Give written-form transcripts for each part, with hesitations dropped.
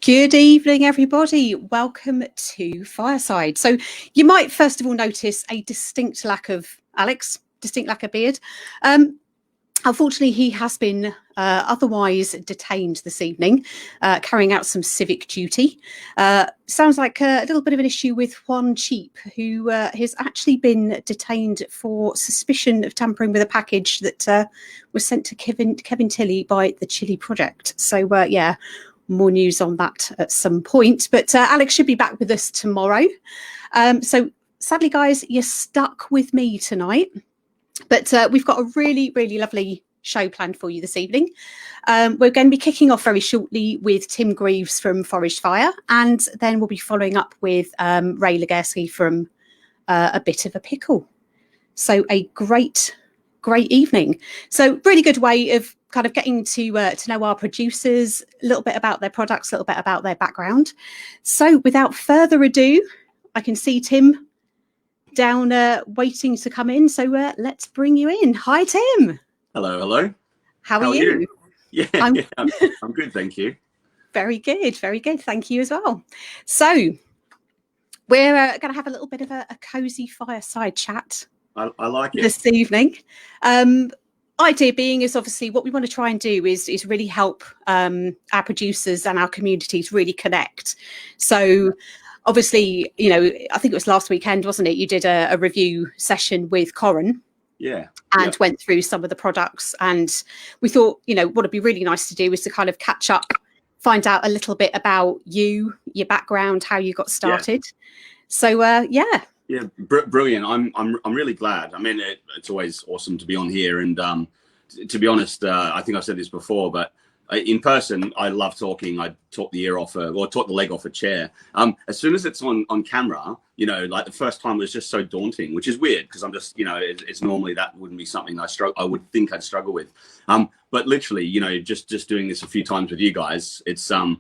Good evening, everybody. Welcome to Fireside. So you might first of all notice a distinct lack of Alex, distinct lack of beard. Unfortunately, he has been otherwise detained this evening, carrying out some civic duty. Sounds like a little bit of an issue with Juan Cheap, who has actually been detained for suspicion of tampering with a package that was sent to Kevin Tilley by the Chilli Project. So, yeah, more news on that at some point. But Alex should be back with us tomorrow. So, sadly, guys, you're stuck with me tonight. But we've got a really, really lovely show planned for you this evening. We're going to be kicking off very shortly with Tim Greeves from Foraged Fire, and then we'll be following up with Irena Legierski from A Bit of a Pickle. So a great evening. So really good way of kind of getting to know our producers, a little bit about their products, a little bit about their background. So without further ado, I can see Tim down waiting to come in, so let's bring you in. Hi Tim. Hello. How are you? Yeah, I'm good, thank you. Very good, thank you as well. So we're going to have a little bit of a cozy fireside chat. I like it this evening. Idea being is obviously what we want to try and do is really help our producers and our communities really connect. So obviously, you know, I think it was last weekend, wasn't it? You did a review session with Corin. Yeah. And went through some of the products. And we thought, you know, what would be really nice to do is to kind of catch up, find out a little bit about you, your background, how you got started. Yeah. So, yeah. Yeah, brilliant. I'm really glad. I mean, it's always awesome to be on here. And to be honest, I think I've said this before, but in person, I love talking. I talk the ear off, talk the leg off a chair. As soon as it's on camera, you know, like the first time was just so daunting, which is weird because I'm just, you know, it's normally that wouldn't be something I would think I'd struggle with. But literally, you know, just doing this a few times with you guys, it's I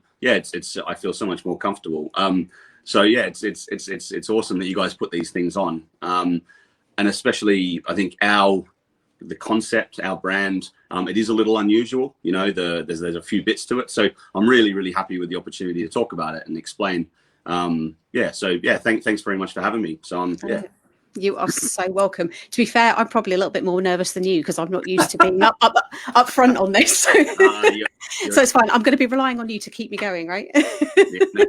feel so much more comfortable. So yeah, it's awesome that you guys put these things on, and especially I think the concept, our brand, it is a little unusual. You know, there's a few bits to it. So I'm really happy with the opportunity to talk about it and explain. Thanks very much for having me. So You are so welcome. To be fair, I'm probably a little bit more nervous than you because I'm not used to being up front on this. So it's fine. I'm going to be relying on you to keep me going, right?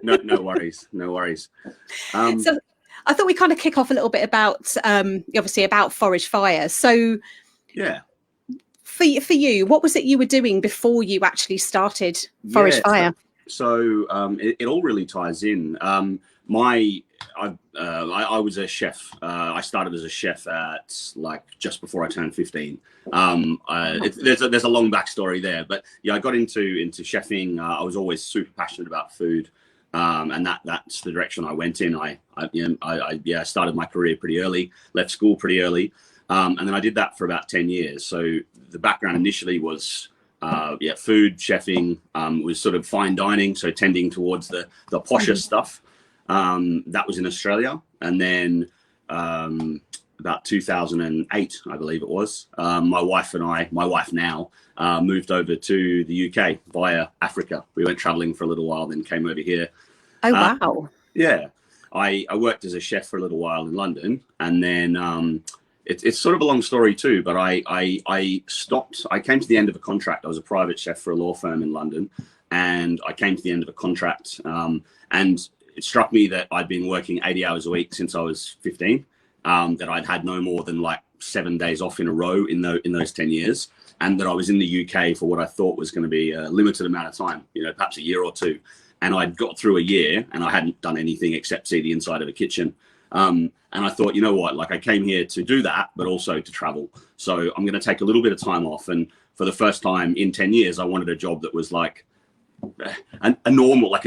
No worries. So I thought we kind of kick off a little bit about, obviously, about Foraged Fire. So yeah, for you, what was it you were doing before you actually started Foraged Fire? So it all really ties in. I was a chef. I started as a chef at just before I turned 15. There's a long backstory there, but yeah, I got into chefing. I was always super passionate about food, and that's the direction I went in. I started my career pretty early, left school pretty early, and then I did that for about 10 years. So the background initially was food, chefing, was sort of fine dining, so tending towards the posher stuff. That was in Australia, and then about 2008, I believe it was, my wife now, moved over to the UK via Africa. We went traveling for a little while, then came over here. Oh, wow. Yeah. I worked as a chef for a little while in London, and then it's sort of a long story too, but I stopped. I came to the end of a contract. I was a private chef for a law firm in London, and I came to the end of a contract, and it struck me that I'd been working 80 hours a week since I was 15, that I'd had no more than 7 days off in a row in those 10 years, and that I was in the UK for what I thought was going to be a limited amount of time, you know, perhaps a year or two. And I'd got through a year and I hadn't done anything except see the inside of a kitchen. And I thought, you know what, I came here to do that, but also to travel. So I'm going to take a little bit of time off. And for the first time in 10 years, I wanted a job that was a normal, not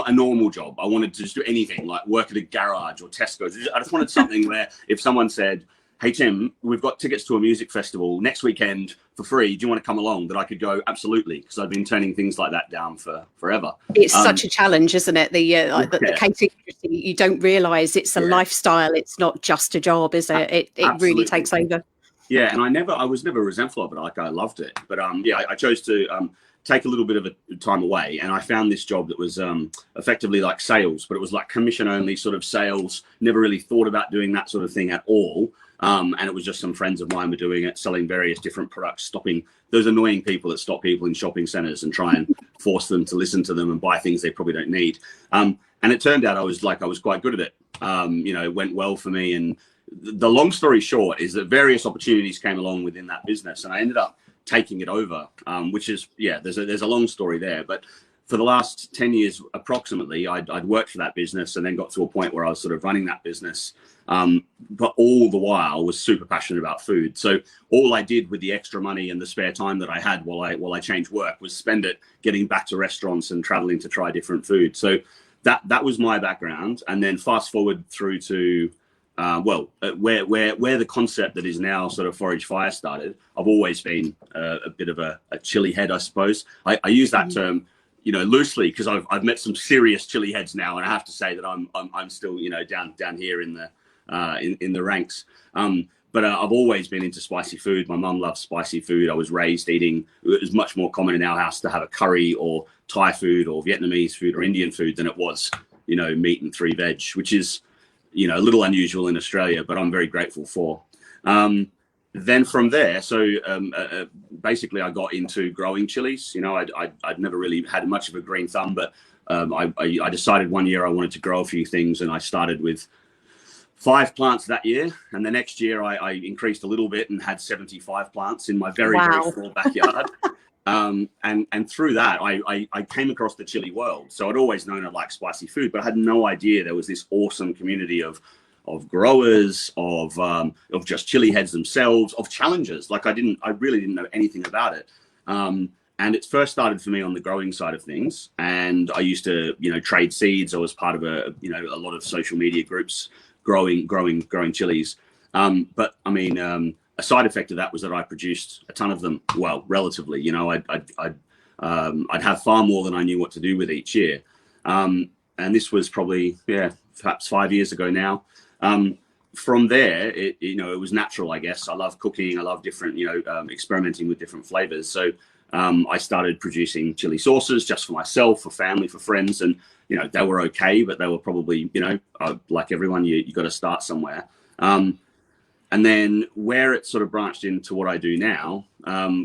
a normal job. I wanted to just do anything, like work at a garage or Tesco's. I just wanted something where if someone said, hey, Tim, we've got tickets to a music festival next weekend for free. Do you want to come along? That I could go, absolutely, because I've been turning things like that down for forever. It's such a challenge, isn't it? The catering industry, you don't realise it's a lifestyle. It's not just a job, is it? It really takes over. Yeah, and I was never resentful of it. I loved it. But I chose to take a little bit of a time away, and I found this job that was effectively like sales, but it was like commission only sort of sales. Never really thought about doing that sort of thing at all. And it was just some friends of mine were doing it, selling various different products, stopping those annoying people that stop people in shopping centers and try and force them to listen to them and buy things they probably don't need. And it turned out I was quite good at it. It went well for me. And the long story short is that various opportunities came along within that business, and I ended up taking it over, which is, there's a long story there. But for the last 10 years approximately, I'd worked for that business and then got to a point where I was sort of running that business, but all the while was super passionate about food. So all I did with the extra money and the spare time that I had while I changed work was spend it getting back to restaurants and traveling to try different food. So that was my background. And then fast forward through to where the concept that is now sort of Foraged Fire started. I've always been a bit of a chili head, I suppose. I use that term, loosely, because I've met some serious chili heads now, and I have to say that I'm still down here in the ranks. But I've always been into spicy food. My mum loves spicy food. I was raised eating. It was much more common in our house to have a curry or Thai food or Vietnamese food or Indian food than it was meat and 3 veg, which is a little unusual in Australia, but I'm very grateful for. Then from there, basically I got into growing chilies. I'd never really had much of a green thumb, but I decided one year I wanted to grow a few things, and I started with 5 plants that year. And the next year I increased a little bit and had 75 plants in my very small backyard. And through that, I came across the chili world. So I'd always known I liked spicy food, but I had no idea there was this awesome community of growers, of just chili heads themselves, of challengers. Like I really didn't know anything about it. And it first started for me on the growing side of things. And I used to, trade seeds. I was part of a lot of social media groups growing chilies. But I mean, a side effect of that was that I produced a ton of them. Well, relatively, I'd have far more than I knew what to do with each year. And this was probably, perhaps 5 years ago now. From there, it was natural, I guess. I love cooking. I love different, experimenting with different flavors. So I started producing chili sauces just for myself, for family, for friends. And, they were okay, but they were probably, like everyone, you got to start somewhere. And then where it sort of branched into what I do now,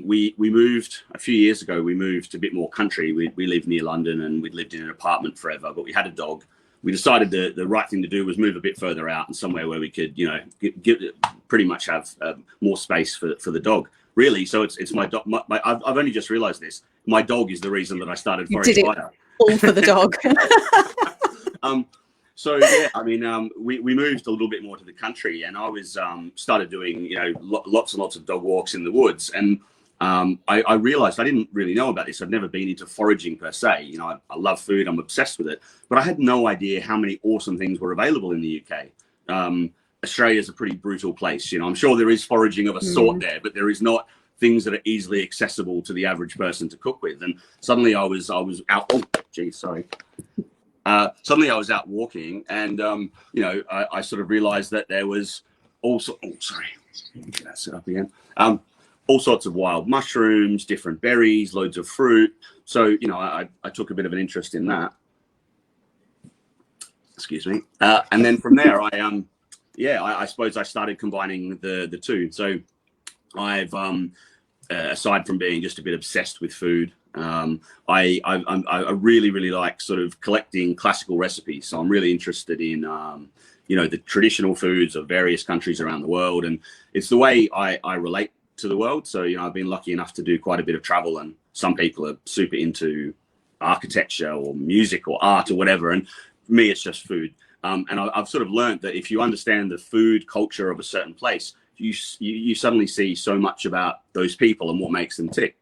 we moved a few years ago. We moved a bit more country. We lived near London, and we'd lived in an apartment forever, but we had a dog. We decided the right thing to do was move a bit further out and somewhere where we could, pretty much have more space for the dog. Really, so it's my dog. I've only just realised this. My dog is the reason that I started Foraged Fire. All for the dog. So yeah, I mean, we moved a little bit more to the country, and I was started doing lots and lots of dog walks in the woods, and I realized I didn't really know about this. I've never been into foraging per se. I love food. I'm obsessed with it, but I had no idea how many awesome things were available in the UK. Australia is a pretty brutal place. I'm sure there is foraging of a sort there, but there is not things that are easily accessible to the average person to cook with. And suddenly I was out. Oh, geez, sorry. Suddenly I was out walking, and I sort of realized that there was also. Oh, sorry. Get that set up again. All sorts of wild mushrooms, different berries, loads of fruit. So, I took a bit of an interest in that. Excuse me. And then from there, I suppose I started combining the two. So I've, aside from being just a bit obsessed with food, I really, really like sort of collecting classical recipes. So I'm really interested in, the traditional foods of various countries around the world. And it's the way I relate to the world. So, I've been lucky enough to do quite a bit of travel, and some people are super into architecture or music or art or whatever. And for me, it's just food. And I've sort of learned that if you understand the food culture of a certain place, you suddenly see so much about those people and what makes them tick.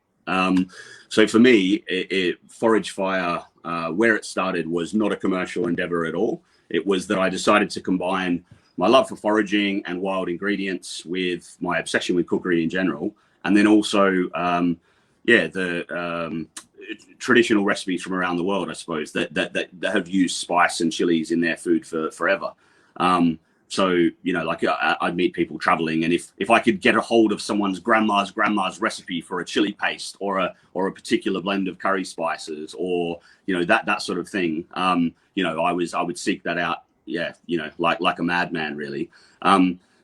So for me, Foraged Fire, where it started was not a commercial endeavor at all. It was that I decided to combine my love for foraging and wild ingredients with my obsession with cookery in general. And then also, the traditional recipes from around the world, I suppose, that have used spice and chilies in their food for forever. So, you know, like I'd meet people traveling, and if I could get a hold of someone's grandma's recipe for a chili paste or a particular blend of curry spices, or, you know, that sort of thing, you know, I would seek that out. Yeah, you know, like a madman, really.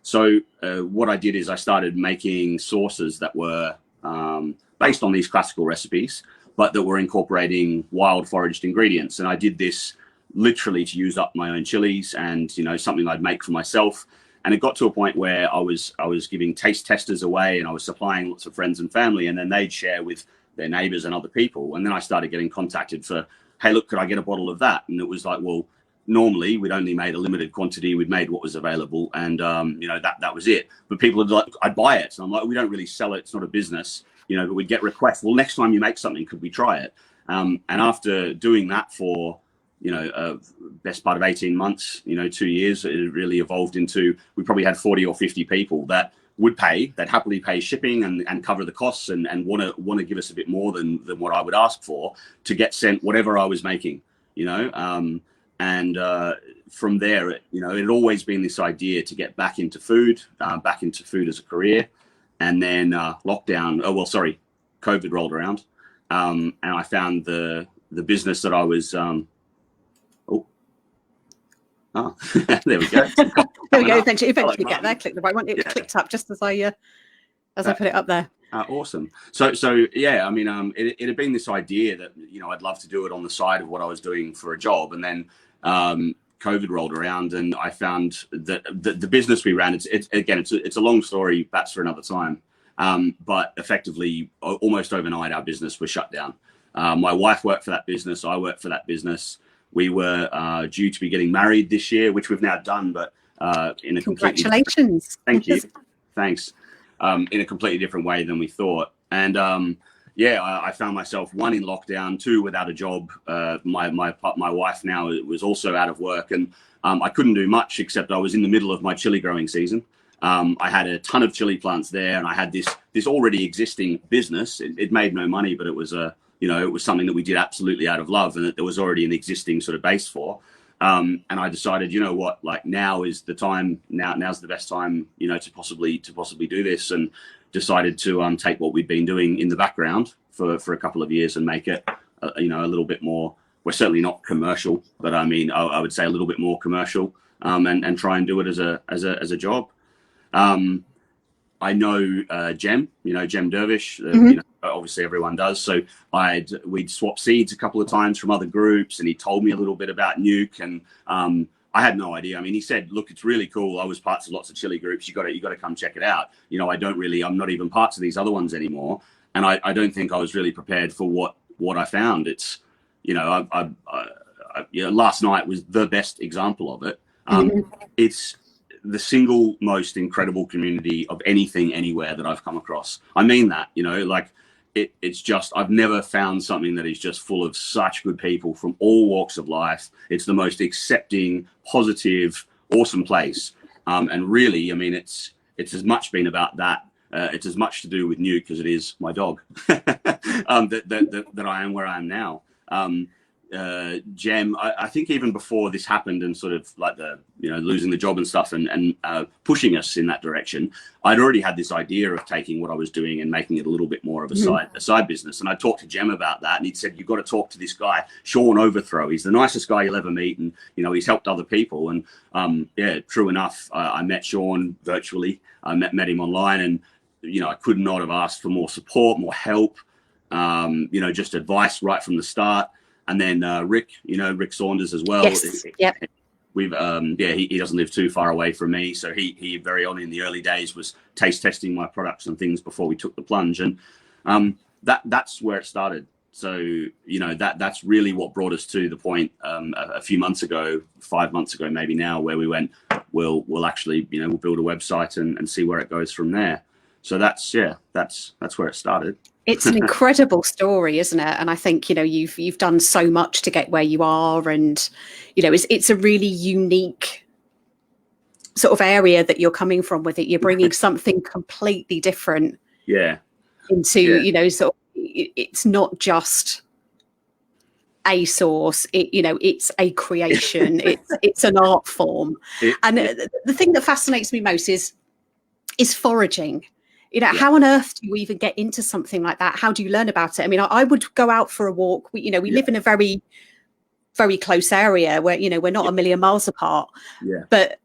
So what I did is I started making sauces that were based on these classical recipes, but that were incorporating wild foraged ingredients. And I did this literally to use up my own chilies, and, you know, something I'd make for myself. And it got to a point where I was giving taste testers away, and I was supplying lots of friends and family, and then they'd share with their neighbors and other people. And then I started getting contacted for, hey, look, could I get a bottle of that? And it was like, well, normally we'd only made a limited quantity. We'd made what was available, and you know, that was it. But people would like, I'd buy it. So I'm like, we don't really sell it. It's not a business, you know, but we'd get requests. Well, next time you make something, could we try it? And after doing that for, you know, best part of 18 months, you know, 2 years, it really evolved into, we probably had 40 or 50 people that would pay, that happily pay shipping and cover the costs, and want to give us a bit more than what I would ask for, to get sent whatever I was making, you know. And from there, you know, it had always been this idea to get back into food as a career. And then COVID rolled around, and I found the business that I was. There we go. There we go. Eventually get there. Click the right one. It clicked up just as I put it up there. Awesome. So yeah, I mean, it had been this idea that, you know, I'd love to do it on the side of what I was doing for a job, and then COVID rolled around, and I found that the business we ran, it's a long story, that's for another time. But effectively, almost overnight, our business was shut down. My wife worked for that business. I worked for that business. We were due to be getting married this year, which we've now done, but in a completely congratulations. Thank you. Thanks. In a completely different way than we thought. And I found myself, one, in lockdown, two, without a job. My wife now was also out of work, and I couldn't do much, except I was in the middle of my chili growing season. I had a ton of chili plants there, and I had this already existing business. It made no money, but it was it was something that we did absolutely out of love, and that there was already an existing sort of base for. And I decided, you know what, like, now is the time. Now's the best time, you know, to possibly do this, and decided to take what we'd been doing in the background for a couple of years and make it, a little bit more. We're certainly not commercial, but I mean, I would say a little bit more commercial, and try and do it as a job. I know Jem Dervish, you know, obviously everyone does. So we'd swapped seeds a couple of times from other groups, and he told me a little bit about Nuke, and I had no idea. I mean, he said, look, it's really cool. I was parts of lots of chili groups. You got to come check it out. You know, I'm not even parts of these other ones anymore. And I don't think I was really prepared for what I found. It's, you know, last night was the best example of it. It's the single most incredible community of anything anywhere that I've come across. I mean that, you know, like it's just, I've never found something that is just full of such good people from all walks of life. It's the most accepting, positive, awesome place. And really, I mean, it's as much been about that. It's as much to do with Nuke as it is my dog, that I am where I am now. Jem, I think even before this happened, and sort of like losing the job and stuff, and pushing us in that direction, I'd already had this idea of taking what I was doing and making it a little bit more of a side business. And I talked to Jem about that, and he'd said, you've got to talk to this guy, Sean Overthrow. He's the nicest guy you'll ever meet, and, you know, he's helped other people. And true enough, I met Sean virtually. I met him online, and, you know, I could not have asked for more support, more help, just advice right from the start. And then Rick Saunders as well. Yes. Yep. We've he doesn't live too far away from me, so he very on in the early days was taste testing my products and things before we took the plunge, and that's where it started. So, you know, that's really what brought us to the point a few months ago, 5 months ago maybe now, where we went, we'll actually, you know, we'll build a website and see where it goes from there. So that's where it started. It's an incredible story, isn't it? And I think, you know, you've done so much to get where you are, and, you know, it's a really unique sort of area that you're coming from with it. You're bringing something completely different into, you know, sort of, it's not just a sauce. It's a creation. It's an art form. The thing that fascinates me most is foraging. How on earth do you even get into something like that? How do you learn about it? I mean, I would go out for a walk. We live in a very, very close area where, we're not a million miles apart. Yeah. But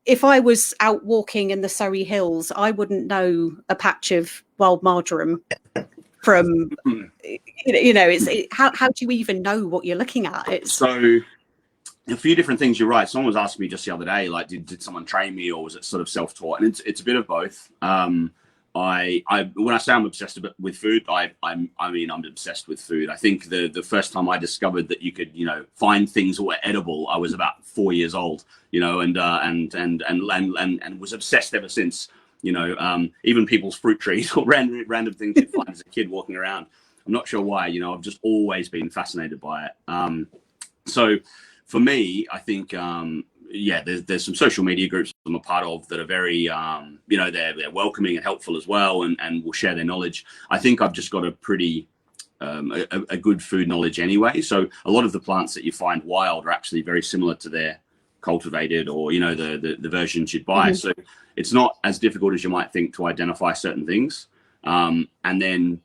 if I was out walking in the Surrey Hills, I wouldn't know a patch of wild marjoram from, how do you even know what you're looking at? So a few different things. You're right. Someone was asking me just the other day, like, did someone train me, or was it sort of self-taught? And it's a bit of both. When I say I'm obsessed with food, I mean I'm obsessed with food. I think the first time I discovered that you could find things that were edible, I was about 4 years old, and was obsessed ever since. Even people's fruit trees or random things you find as a kid walking around. I'm not sure why. I've just always been fascinated by it. So for me, I think there's some social media groups I'm a part of that are very, they're welcoming and helpful as well, and will share their knowledge. I think I've just got a pretty, a good food knowledge anyway. So a lot of the plants that you find wild are actually very similar to their cultivated or, the versions you'd buy. Mm-hmm. So it's not as difficult as you might think to identify certain things. And then,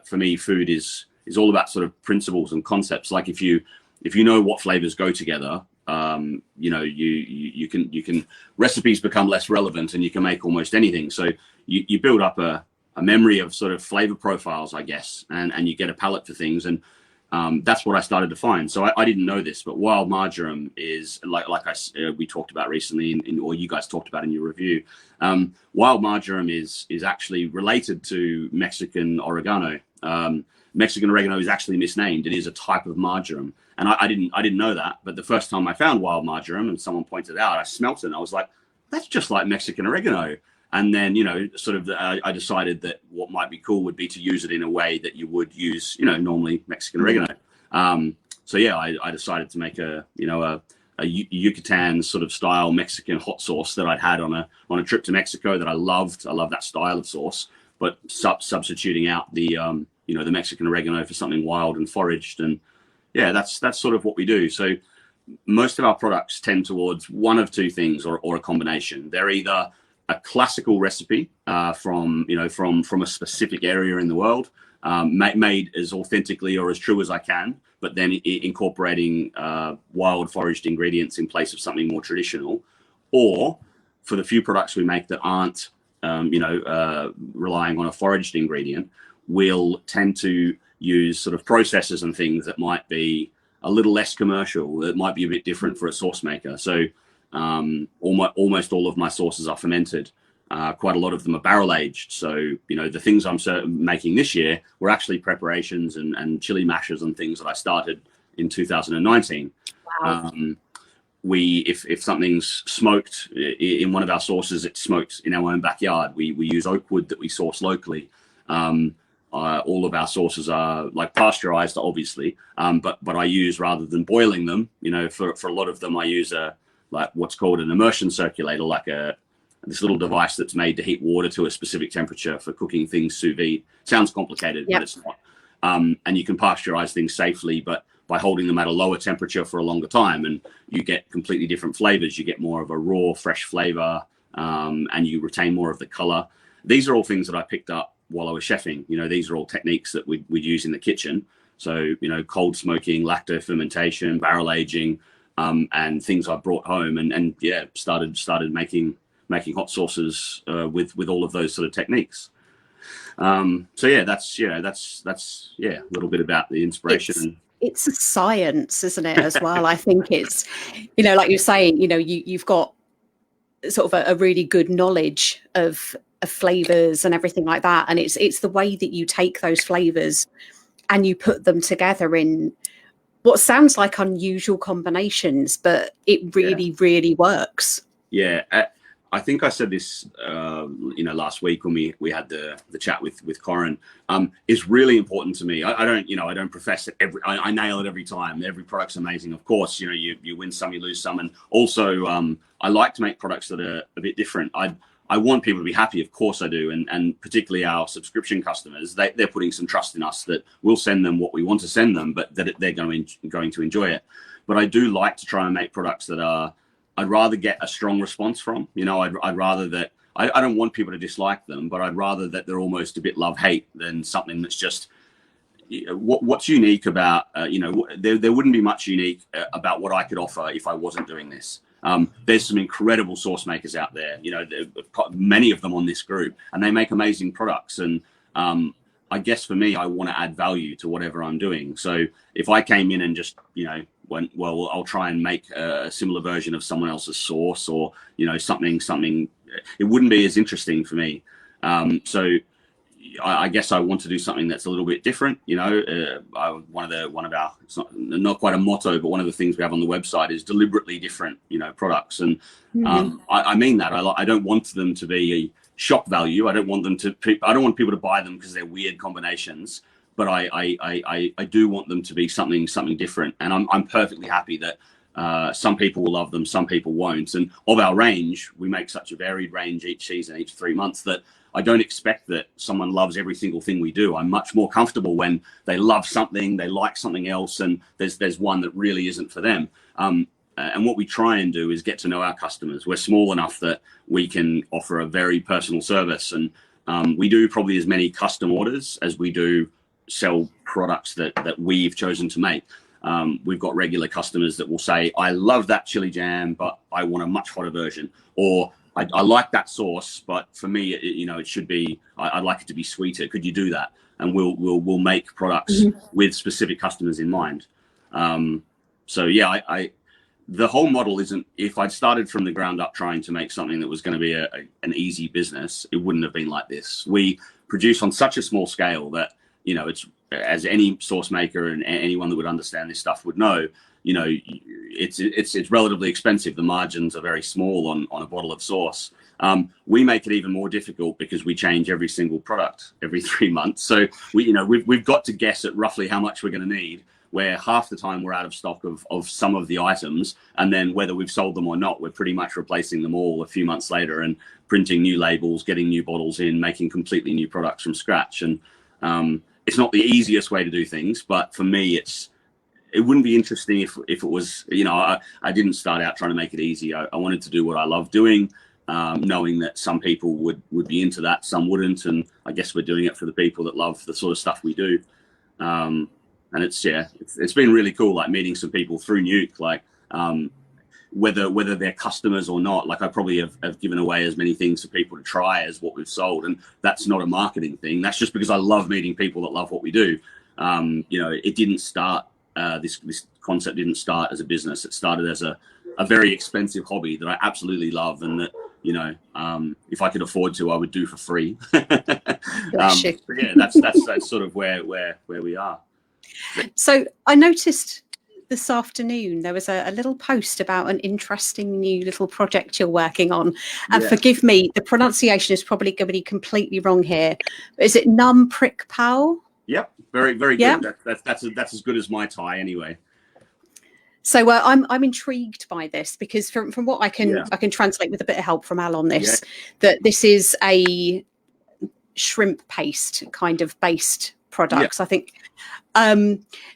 for me, food is all about sort of principles and concepts. Like if you know what flavors go together, you can recipes become less relevant and you can make almost anything. So you build up a memory of sort of flavor profiles, I guess, and you get a palate for things. And that's what I started to find. So I didn't know this, but wild marjoram is we talked about recently, or you guys talked about in your review. Wild marjoram is actually related to Mexican oregano. Mexican oregano is actually misnamed. It is a type of marjoram. And I didn't know that. But the first time I found wild marjoram and someone pointed it out, I smelt it and I was like, that's just like Mexican oregano. And then, I decided that what might be cool would be to use it in a way that you would use, normally Mexican oregano. I decided to make a Yucatan sort of style Mexican hot sauce that I'd had on a trip to Mexico that I loved. I love that style of sauce, but substituting out the Mexican oregano for something wild and foraged. And that's sort of what we do. So most of our products tend towards one of two things or a combination. They're either a classical recipe from a specific area in the world, made as authentically or as true as I can, but then incorporating wild foraged ingredients in place of something more traditional. Or for the few products we make that aren't relying on a foraged ingredient, we'll tend to use sort of processes and things that might be a little less commercial, that might be a bit different for a sauce maker. So almost all of my sauces are fermented. Quite a lot of them are barrel aged. So, the things I'm making this year were actually preparations and chili mashes and things that I started in 2019. Wow. If something's smoked in one of our sauces, it's smoked in our own backyard. We use oak wood that we source locally. All of our sauces are like pasteurized, obviously, but I use, rather than boiling them, for a lot of them, I use what's called an immersion circulator, this little device that's made to heat water to a specific temperature for cooking things sous vide. Sounds complicated, But it's not. And you can pasteurize things safely, but by holding them at a lower temperature for a longer time, and you get completely different flavors. You get more of a raw, fresh flavor, and you retain more of the color. These are all things that I picked up while I was chefing. These are all techniques that we'd use in the kitchen. So, cold smoking, lacto fermentation, barrel aging, and things I brought home and started making hot sauces with all of those sort of techniques. That's a little bit about the inspiration. It's a science, isn't it, as well? I think it's, like you're saying, you've got sort of a really good knowledge of flavors and everything like that, and it's the way that you take those flavors and you put them together in what sounds like unusual combinations, but it really works. I think I said this last week when we had the chat with Corin. It's really important to me. I don't profess that I nail it every time. Every product's amazing, of course. You win some, you lose some, and also I like to make products that are a bit different. I want people to be happy. Of course I do. And particularly our subscription customers, they're putting some trust in us that we'll send them what we want to send them, but that they're going to enjoy it. But I do like to try and make products that I'd rather get a strong response from. You know, I'd rather that, I don't want people to dislike them, but I'd rather that they're almost a bit love-hate than something that's just, what's unique about, there wouldn't be much unique about what I could offer if I wasn't doing this. There's some incredible sauce makers out there, many of them on this group, and they make amazing products. And I guess for me, I want to add value to whatever I'm doing. So if I came in and just, went, well, I'll try and make a similar version of someone else's sauce, or, something, it wouldn't be as interesting for me. So I guess I want to do something that's a little bit different. One of our, it's not quite a motto, but one of the things we have on the website is deliberately different, products. And I mean that. I don't want them to be shock value. I don't want people to buy them because they're weird combinations. But I do want them to be something different. And I'm perfectly happy that some people will love them, some people won't. And of our range, we make such a varied range each season, each 3 months, that I don't expect that someone loves every single thing we do. I'm much more comfortable when they love something, they like something else, and there's one that really isn't for them. And what we try and do is get to know our customers. We're small enough that we can offer a very personal service, and we do probably as many custom orders as we do sell products that we've chosen to make. We've got regular customers that will say, I love that chili jam, but I want a much hotter version. Or I like that sauce, but for me, it should be, I'd like it to be sweeter. Could you do that? And we'll make products with specific customers in mind. So yeah, the whole model isn't, if I'd started from the ground up trying to make something that was going to be an easy business, it wouldn't have been like this. We produce on such a small scale that, it's, as any sauce maker and anyone that would understand this stuff would know, it's relatively expensive. The margins are very small on a bottle of sauce. We make it even more difficult because we change every single product every 3 months. So we've got to guess at roughly how much we're going to need, where half the time we're out of stock of some of the items. And then whether we've sold them or not, we're pretty much replacing them all a few months later and printing new labels, getting new bottles in, making completely new products from scratch. And it's not the easiest way to do things, but for me, it wouldn't be interesting if it was, I didn't start out trying to make it easy. I wanted to do what I love doing, knowing that some people would be into that, some wouldn't. And I guess we're doing it for the people that love the sort of stuff we do. And it's been really cool, like meeting some people through Nuke, like whether they're customers or not. Like I probably have given away as many things for people to try as what we've sold. And that's not a marketing thing. That's just because I love meeting people that love what we do. It didn't start, this concept didn't start as a business. It started as a very expensive hobby that I absolutely love, and that, if I could afford to, I would do for free. Yeah, that's sort of where we are. So I noticed this afternoon there was a little post about an interesting new little project you're working on. And forgive me, the pronunciation is probably going to be completely wrong here. Is it Num Prick Pow? Yep, very good. That's as good as my Thai anyway. So I'm intrigued by this because from what I can translate with a bit of help from Al on this, that this is a shrimp paste kind of based products. I think.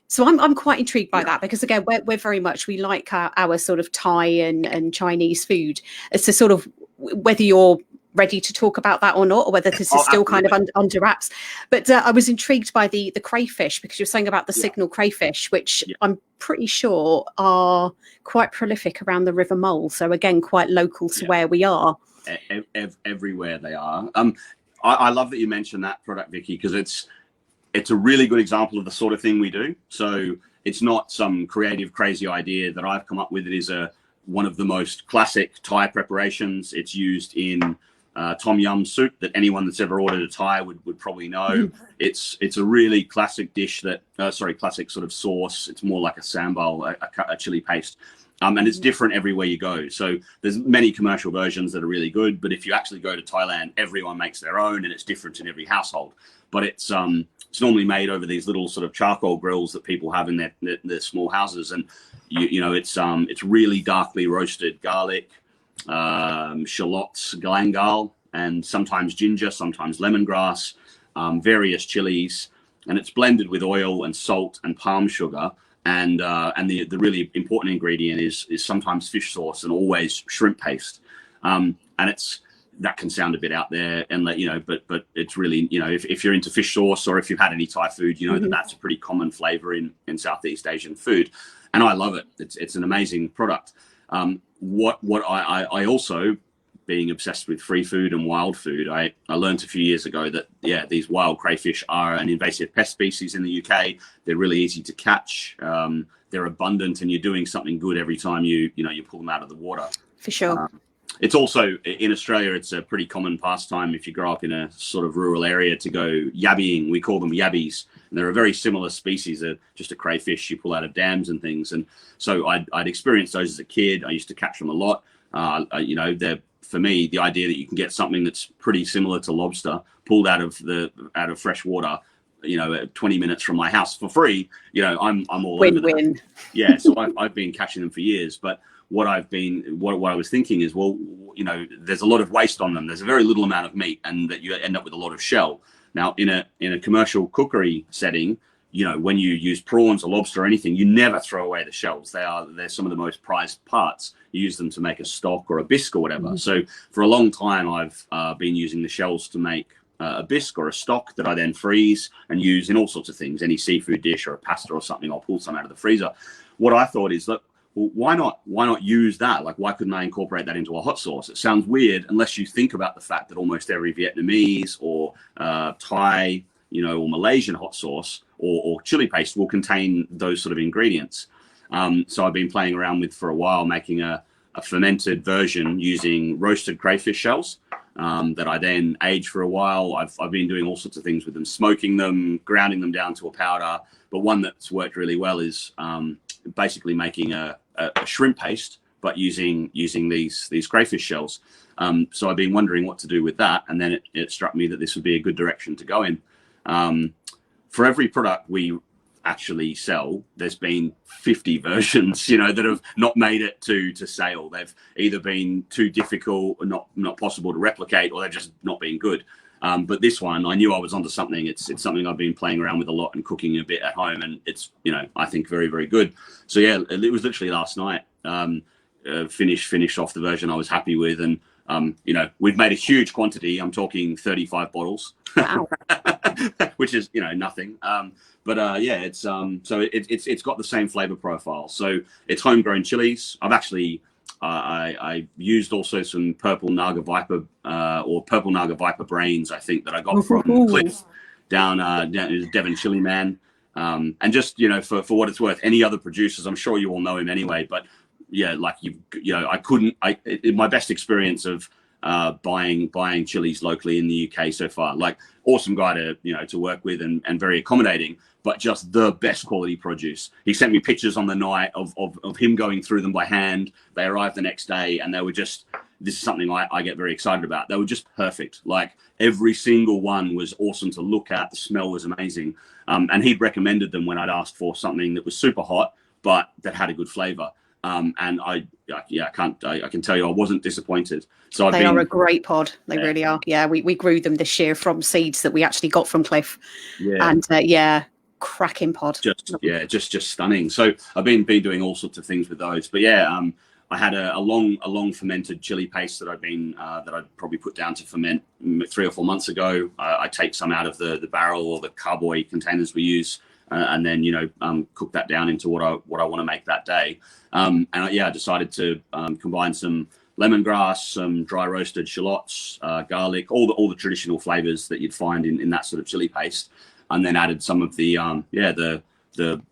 So I'm quite intrigued by that because again we're very much, we like our sort of Thai and Chinese food. As to sort of whether you're ready to talk about that or not, or whether this is still kind of under wraps. But I was intrigued by the crayfish, because you're saying about the signal crayfish, which I'm pretty sure are quite prolific around the River Mole. So again, quite local to where we are. Everywhere they are. I love that you mentioned that product, Vikki, because it's a really good example of the sort of thing we do. So it's not some creative, crazy idea that I've come up with. It is one of the most classic Thai preparations. It's used in tom yum soup that anyone that's ever ordered a Thai would probably know. It's a really classic dish that, classic sort of sauce. It's more like a sambal, a chili paste. And it's different everywhere you go. So there's many commercial versions that are really good, but if you actually go to Thailand, everyone makes their own, and it's different in every household. But it's normally made over these little sort of charcoal grills that people have in their small houses, and it's really darkly roasted garlic, shallots, galangal, and sometimes ginger, sometimes lemongrass, various chilies, and it's blended with oil and salt and palm sugar. And the really important ingredient is sometimes fish sauce and always shrimp paste. And that can sound a bit out there, and but it's really, if you're into fish sauce, or if you've had any Thai food, that that's a pretty common flavor in Southeast Asian food, and I love it. It's an amazing product. What I also, being obsessed with free food and wild food, I learned a few years ago that these wild crayfish are an invasive pest species in the UK. They're really easy to catch. They're abundant, and you're doing something good every time you pull them out of the water. For sure. It's also, in Australia, it's a pretty common pastime if you grow up in a sort of rural area to go yabbying. We call them yabbies, and they're a very similar species, just a crayfish you pull out of dams and things. And so I'd experienced those as a kid. I used to catch them a lot. They're, for me, the idea that you can get something that's pretty similar to lobster pulled out of fresh water, 20 minutes from my house for free, I'm all over that. Yeah, so I've been catching them for years, but what I was thinking is, well, there's a lot of waste on them. There's a very little amount of meat, and that you end up with a lot of shell. Now, in a commercial cookery setting, when you use prawns or lobster or anything, you never throw away the shells. They're some of the most prized parts. You use them to make a stock or a bisque or whatever. So for a long time, I've been using the shells to make a bisque or a stock that I then freeze and use in all sorts of things. Any seafood dish or a pasta or something, I'll pull some out of the freezer. What I thought is, look, well, why not use that? Like, why couldn't I incorporate that into a hot sauce? It sounds weird unless you think about the fact that almost every Vietnamese or Thai, or Malaysian hot sauce or chili paste will contain those sort of ingredients. So I've been playing around with for a while, making a fermented version using roasted crayfish shells that I then age for a while. I've been doing all sorts of things with them, smoking them, grounding them down to a powder. But one that's worked really well is basically making a shrimp paste, but using these crayfish shells. So I've been wondering what to do with that, and then it struck me that this would be a good direction to go in. For every product we actually sell, there's been 50 versions, that have not made it to sale. They've either been too difficult or not possible to replicate, or they've just not been good. But this one, I knew I was onto something. It's something I've been playing around with a lot and cooking a bit at home, and it's, I think very, very good. So yeah, it was literally last night. Finished off the version I was happy with, and we've made a huge quantity. I'm talking 35 bottles. Wow. Which is nothing. It's it's got the same flavor profile. So it's homegrown chilies. I've actually I used also some purple Naga Viper purple Naga Viper brains, I think, that I got from Cliff down Devon Chili Man. And just for what it's worth, any other producers, I'm sure you all know him anyway, but yeah, like my best experience of buying chilies locally in the UK so far. Like, awesome guy to work with and very accommodating, but just the best quality produce. He sent me pictures on the night of him going through them by hand. They arrived the next day, and they were just, this is something I get very excited about. They were just perfect. Like, every single one was awesome to look at. The smell was amazing. And he'd recommended them when I'd asked for something that was super hot, but that had a good flavor. And I can tell you I wasn't disappointed. So they are a great pod. They really are. Yeah, we grew them this year from seeds that we actually got from Cliff. Yeah. And cracking pod. Just stunning. So I've been doing all sorts of things with those. But I had a long fermented chili paste that I'd probably put down to ferment 3 or 4 months ago. I take some out of the barrel or the carboy containers we use. And then cook that down into what I want to make that day. I decided to combine some lemongrass, some dry roasted shallots, garlic, all the traditional flavors that you'd find in that sort of chili paste, and then added some of the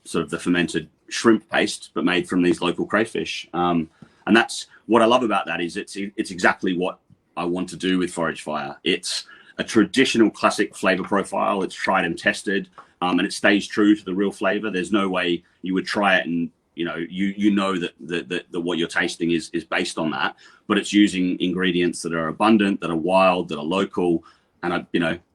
sort of the fermented shrimp paste, but made from these local crayfish. And that's what I love about that, is it's exactly what I want to do with Foraged Fire. It's a traditional classic flavor profile. It's tried and tested. And it stays true to the real flavor. There's no way you would try it and that what you're tasting is based on that, but it's using ingredients that are abundant, that are wild, that are local. And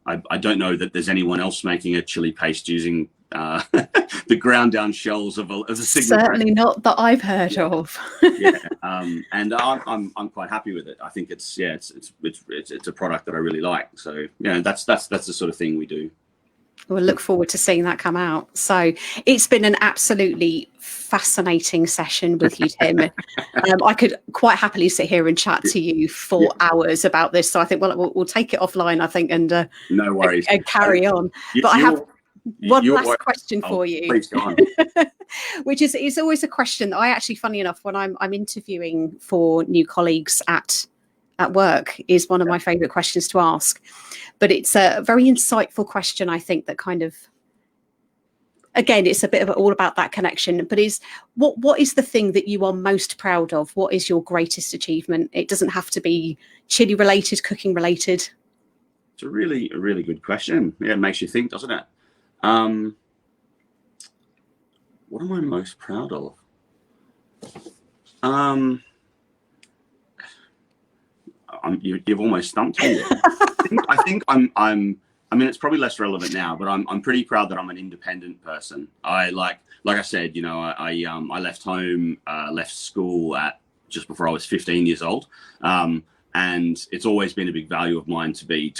I don't know that there's anyone else making a chili paste using the ground down shells of a signature. Certainly not that I've heard of. Yeah, and I'm quite happy with it. I think it's a product that I really like. So that's the sort of thing we do. We'll look forward to seeing that come out. So it's been an absolutely fascinating session with you, Tim. I could quite happily sit here and chat to you for hours about this. So I think we'll take it offline, I think, and no worries, and carry on. But I have one last question for you. Please go on. Which is, it's always a question that I actually, funny enough, when I'm interviewing for new colleagues at work, is one of my favorite questions to ask. But it's a very insightful question, I think, that kind of, again, it's a bit of all about that connection, but is what is the thing that you are most proud of? What is your greatest achievement? It doesn't have to be chili related, cooking related. It's a really good question. Yeah, it makes you think, doesn't it? What am I most proud of? You've almost stumped me there. I think I mean, it's probably less relevant now, but I'm pretty proud that I'm an independent person. I like I said, I left home, left school at just before I was 15 years old. And it's always been a big value of mine to make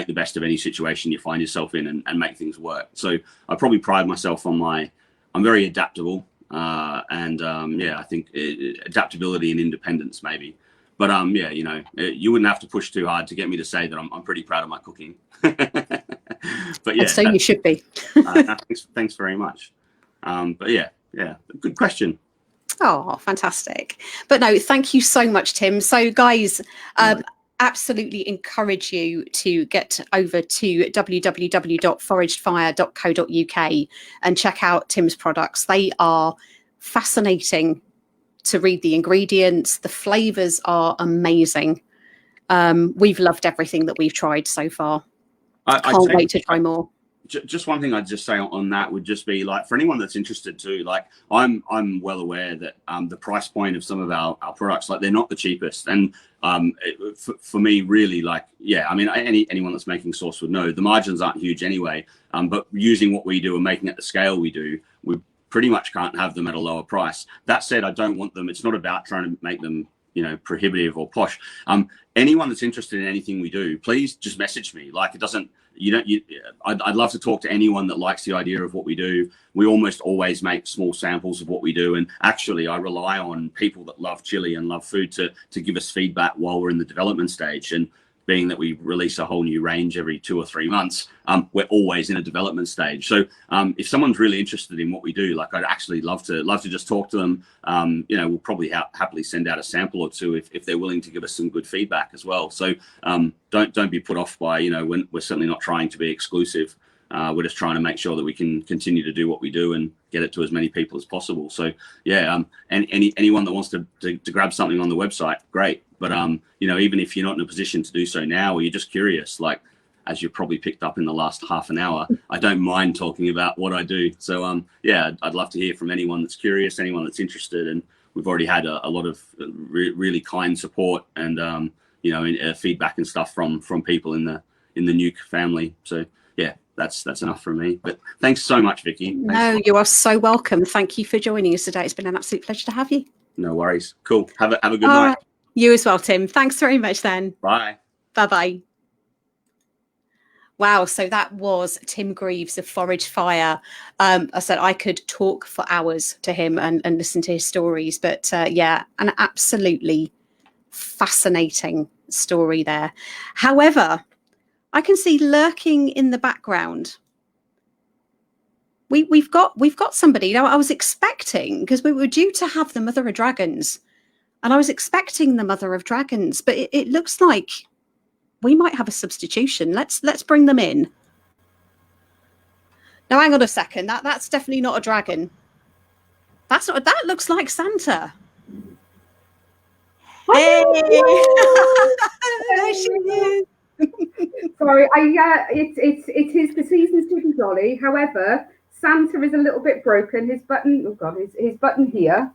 the best of any situation you find yourself in and make things work. So I probably pride myself on I'm very adaptable. I think adaptability and independence maybe. But you wouldn't have to push too hard to get me to say that I'm pretty proud of my cooking. But yeah, and so you should be. Thanks very much. But yeah, good question. Oh, fantastic. But no, thank you so much, Tim. So guys, absolutely encourage you to get over to www.foragedfire.co.uk and check out Tim's products. They are fascinating to read the ingredients. The flavors are amazing. We've loved everything that we've tried so far. Can't wait to try more. Just one thing I'd just say on that would just be, like, for anyone that's interested too, like I'm well aware that the price point of some of our products, like, they're not the cheapest. And for me, really, like, I mean, anyone that's making sauce would know the margins aren't huge anyway. But using what we do and making it the scale we do, we pretty much can't have them at a lower price. That said, I don't want them. It's not about trying to make them, prohibitive or posh. Anyone that's interested in anything we do, please just message me. Like, it doesn't, I'd love to talk to anyone that likes the idea of what we do. We almost always make small samples of what we do. And actually, I rely on people that love chili and love food to give us feedback while we're in the development stage. And being that we release a whole new range every 2 or 3 months, we're always in a development stage. So if someone's really interested in what we do, like, I'd actually love to just talk to them. We'll probably happily send out a sample or two if they're willing to give us some good feedback as well. So don't be put off by, when we're certainly not trying to be exclusive. We're just trying to make sure that we can continue to do what we do and get it to as many people as possible. So and anyone that wants to grab something on the website, great. But even if you're not in a position to do so now, or you're just curious, like, as you probably picked up in the last half an hour, I don't mind talking about what I do. So I'd love to hear from anyone that's curious, anyone that's interested. And we've already had a lot of really kind support and feedback and stuff from people in the Nuke family. So yeah, that's enough from me. But thanks so much, Vikki. No, you are so welcome. Thank you for joining us today. It's been an absolute pleasure to have you. No worries. Cool. Have a good night. You as well, Tim. Thanks very much then. Bye. Bye-bye. Wow, so that was Tim Greeves of Foraged Fire. I said I could talk for hours to him and listen to his stories, but an absolutely fascinating story there. However, I can see lurking in the background, we've got somebody. I was expecting, because we were due to have the Mother of Dragons, and I was expecting the Mother of Dragons, but it looks like we might have a substitution. Let's bring them in. Now, hang on a second. That's definitely not a dragon. That looks like Santa. Hey! There she is. Sorry, it is the season's Diddy Dolly. However, Santa is a little bit broken. His button, his button here.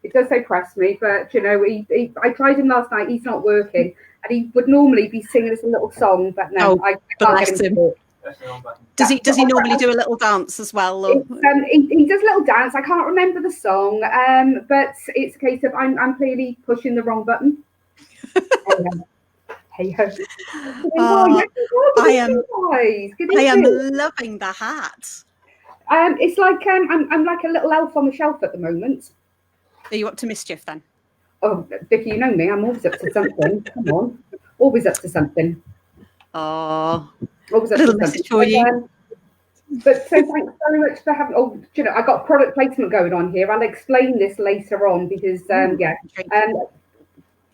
It does say press me, but I tried him last night. He's not working, and he would normally be singing us a little song, but no, I can't get him. Does he normally do a little dance as well? Or? He does a little dance. I can't remember the song, but it's a case of I'm clearly pushing the wrong button. Hey ho. I am loving the hat. It's like I'm like a little elf on the shelf at the moment. Are you up to mischief then? Oh, Vikki, you know me. I'm always up to something. Come on, always up to something. Oh, always up a little to message something. for you. But so thanks very much for having. Oh, you know, I got product placement going on here. I'll explain this later on because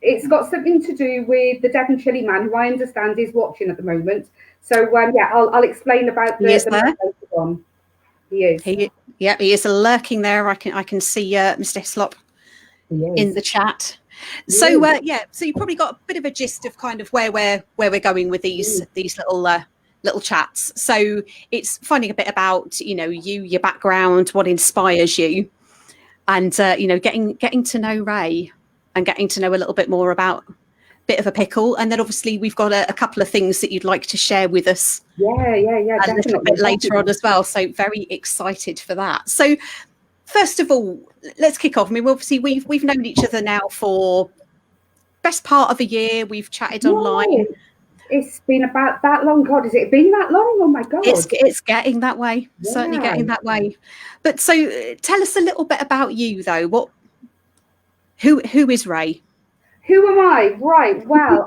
it's got something to do with the Devon Chili man, who I understand is watching at the moment. So I'll explain about the later on. He is. He is lurking there. I can see Mr. Hislop in the chat. So so you probably got a bit of a gist of kind of where we're going with these little chats. So it's finding a bit about your background, what inspires you, and getting to know Ray and getting to know a little bit more about Bit of a Pickle, and then obviously we've got a couple of things that you'd like to share with us a little bit later on as well, so very excited for that. So first of all, let's kick off. I mean, obviously we've known each other now for best part of a year. We've chatted online. It's been about that long. God, has it been that long? Oh my God, it's getting that way. Certainly getting that way. But so tell us a little bit about you though. Who is Ray? Who am I? Right. Well,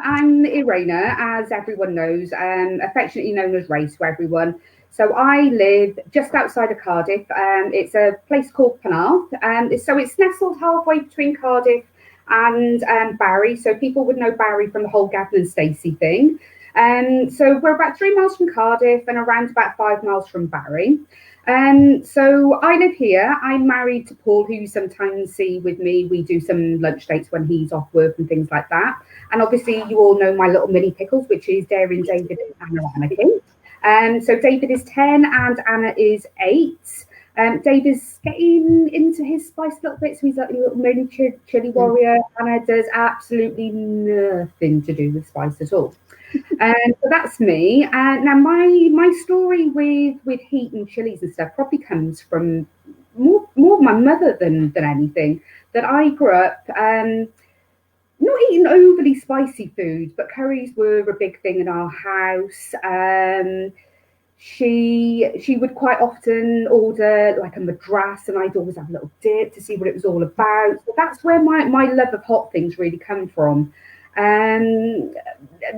I'm Irena, as everyone knows, affectionately known as Ray to everyone. So I live just outside of Cardiff. It's a place called Penarth. So it's nestled halfway between Cardiff and Barry. So people would know Barry from the whole Gavin and Stacey thing. So we're about 3 miles from Cardiff and around about 5 miles from Barry. So I live here. I'm married to Paul, who you sometimes see with me. We do some lunch dates when he's off work and things like that. And obviously you all know my little mini Pickles, which is Daring David and Anna Anakin. So David is 10 and Anna is 8. David's getting into his spice a little bit, so he's like a little mini chili warrior. Anna does absolutely nothing to do with spice at all. So that's me. Now my story with heat and chilies and stuff probably comes from more my mother than anything. That I grew up not eating overly spicy foods, but curries were a big thing in our house. She would quite often order like a madras, and I'd always have a little dip to see what it was all about. So that's where my love of hot things really come from.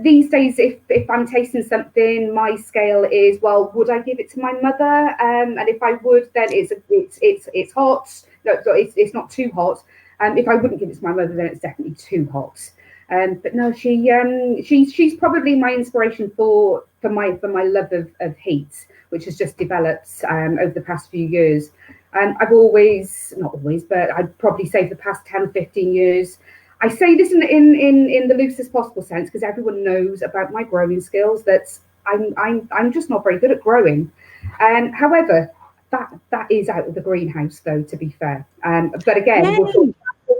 These days, if I'm tasting something, my scale is, well, would I give it to my mother? And if I would, then it's hot. No, it's not too hot. If I wouldn't give it to my mother, then it's definitely too hot. But no, she's probably my inspiration for my love of heat, which has just developed over the past few years. I've always, not always, but I'd probably say for the past 10 or 15 years. I say this in the loosest possible sense because everyone knows about my growing skills. That I'm just not very good at growing. However, that is out of the greenhouse, though. To be fair, but again, we'll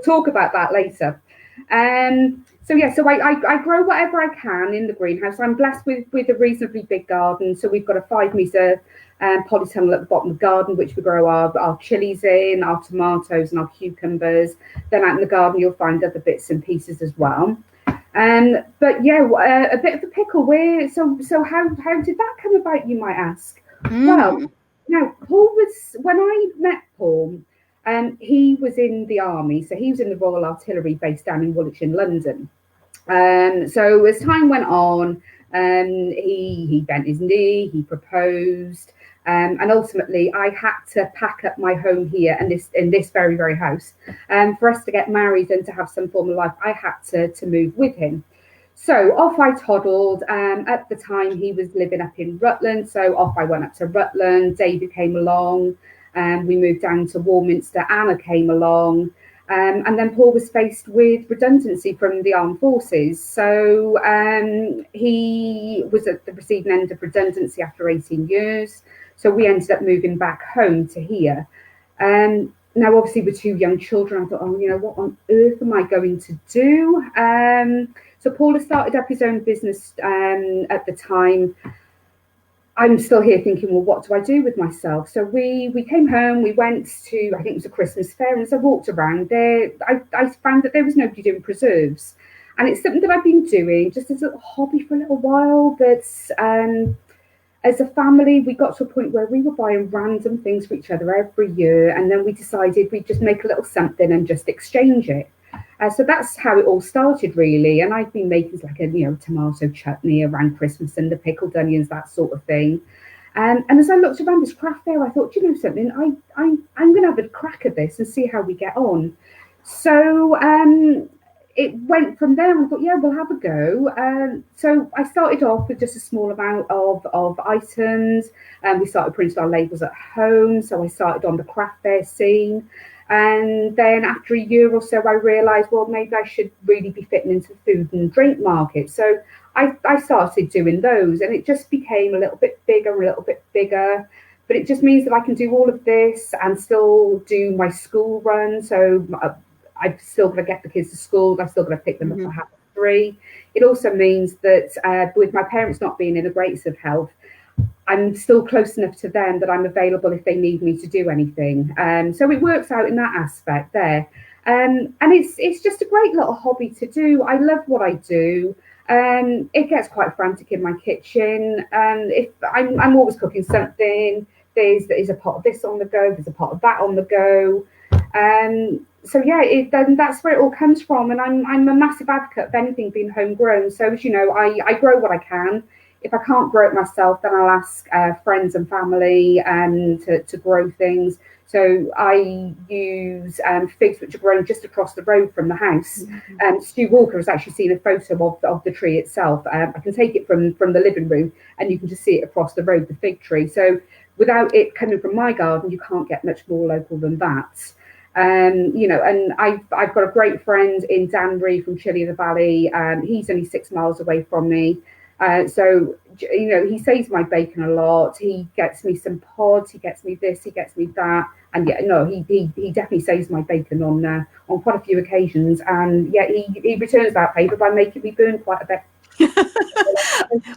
talk about that later. So I grow whatever I can in the greenhouse. I'm blessed with a reasonably big garden. So we've got a 5-meter polytunnel at the bottom of the garden, which we grow our chilies in, our tomatoes and our cucumbers. Then out in the garden, you'll find other bits and pieces as well. But yeah, a bit of a pickle. So how did that come about, you might ask? Well, now Paul was, when I met Paul, he was in the army. So he was in the Royal Artillery based down in Woolwich in London. So as time went on, he bent his knee, he proposed, and ultimately I had to pack up my home here and in this very, very house. For us to get married and to have some form of life, I had to move with him. So off I toddled. At the time he was living up in Rutland, so off I went up to Rutland. David came along, and we moved down to Warminster. Anna came along. And then Paul was faced with redundancy from the armed forces. So he was at the receiving end of redundancy after 18 years. So we ended up moving back home to here. Now, obviously, with 2 young children, I thought, what on earth am I going to do? So Paul had started up his own business at the time. I'm still here thinking, well, what do I do with myself? So we came home, we went to, I think it was a Christmas fair, and as I walked around there, I found that there was nobody doing preserves. And it's something that I've been doing just as a little hobby for a little while, but as a family, we got to a point where we were buying random things for each other every year, and then we decided we'd just make a little something and just exchange it. So that's how it all started, really. And I've been making like a tomato chutney around Christmas and the pickled onions, that sort of thing. And as I looked around this craft fair, I thought, you know something, I'm going to have a crack at this and see how we get on. So it went from there, and I thought, yeah, we'll have a go. So I started off with just a small amount of items, and we started printing our labels at home. So I started on the craft fair scene. And then after a year or so, I realised, well, maybe I should really be fitting into the food and drink market. So I started doing those, and it just became a little bit bigger. But it just means that I can do all of this and still do my school run. So I've still got to get the kids to school. I've still got to pick them up at 3:30. It also means that with my parents not being in the greatest of health, I'm still close enough to them that I'm available if they need me to do anything. So it works out in that aspect there. And it's just a great little hobby to do. I love what I do. It gets quite frantic in my kitchen. If I'm always cooking something, there's a pot of this on the go, there's a pot of that on the go. So yeah, then that's where it all comes from. And I'm a massive advocate of anything being homegrown. So as you know, I grow what I can. If I can't grow it myself, then I'll ask friends and family to grow things. So I use figs which are grown just across the road from the house. Stu Walker has actually seen a photo of the tree itself. I can take it from the living room, and you can just see it across the road, the fig tree. So without it coming from my garden, you can't get much more local than that. And I've got a great friend in Danbury from Chilli the Valley. He's only 6 miles away from me. So, he saves my bacon a lot. He gets me some pods. He gets me this. He gets me that. And he definitely saves my bacon on quite a few occasions. And he returns that favour by making me burn quite a bit.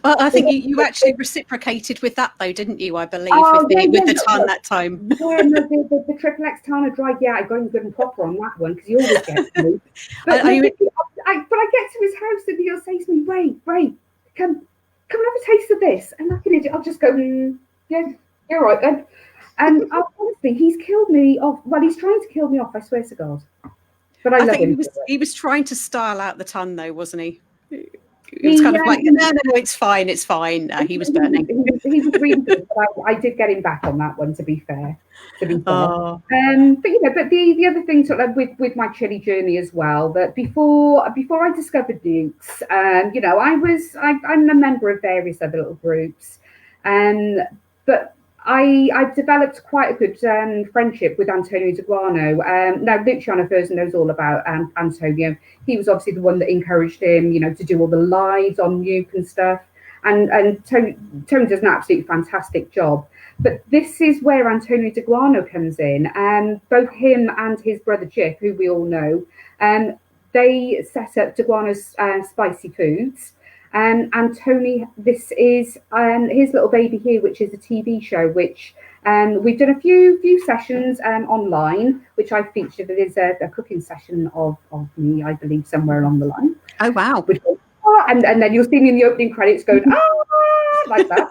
Well, I think you actually reciprocated with that, though, didn't you? I believe with the ton that time. Yeah, no, the triple X ton of dried. Yeah, I got him good and proper on that one because he always gets me. But I get to his house and he'll say to me, "Ray, come have a taste of this." And I'll just go, yeah, you're right then. And honestly, he's killed me off. Well, he's trying to kill me off, I swear to God. But I love him. He was trying to style out the ton, though, wasn't he? It was kind of like, no, it's fine. He was burning. He was really good, but I did get him back on that one, to be fair. Oh. But the other thing sort of with my chili journey as well, that before I discovered Nukes, I'm a member of various other little groups, but I've developed quite a good friendship with Antonio Deguano. Now, Luciano Fersen knows all about Antonio. He was obviously the one that encouraged him, to do all the lives on Nuke and stuff. And Tony does an absolutely fantastic job. But this is where Antonio Deguano comes in. Both him and his brother Jip, who we all know, they set up Deguano's Spicy Foods. And Tony, this is his little baby here, which is a TV show, which we've done a few sessions online, which I featured. It is a cooking session of me, I believe, somewhere along the line. Oh, wow. And then you'll see me in the opening credits going, like that.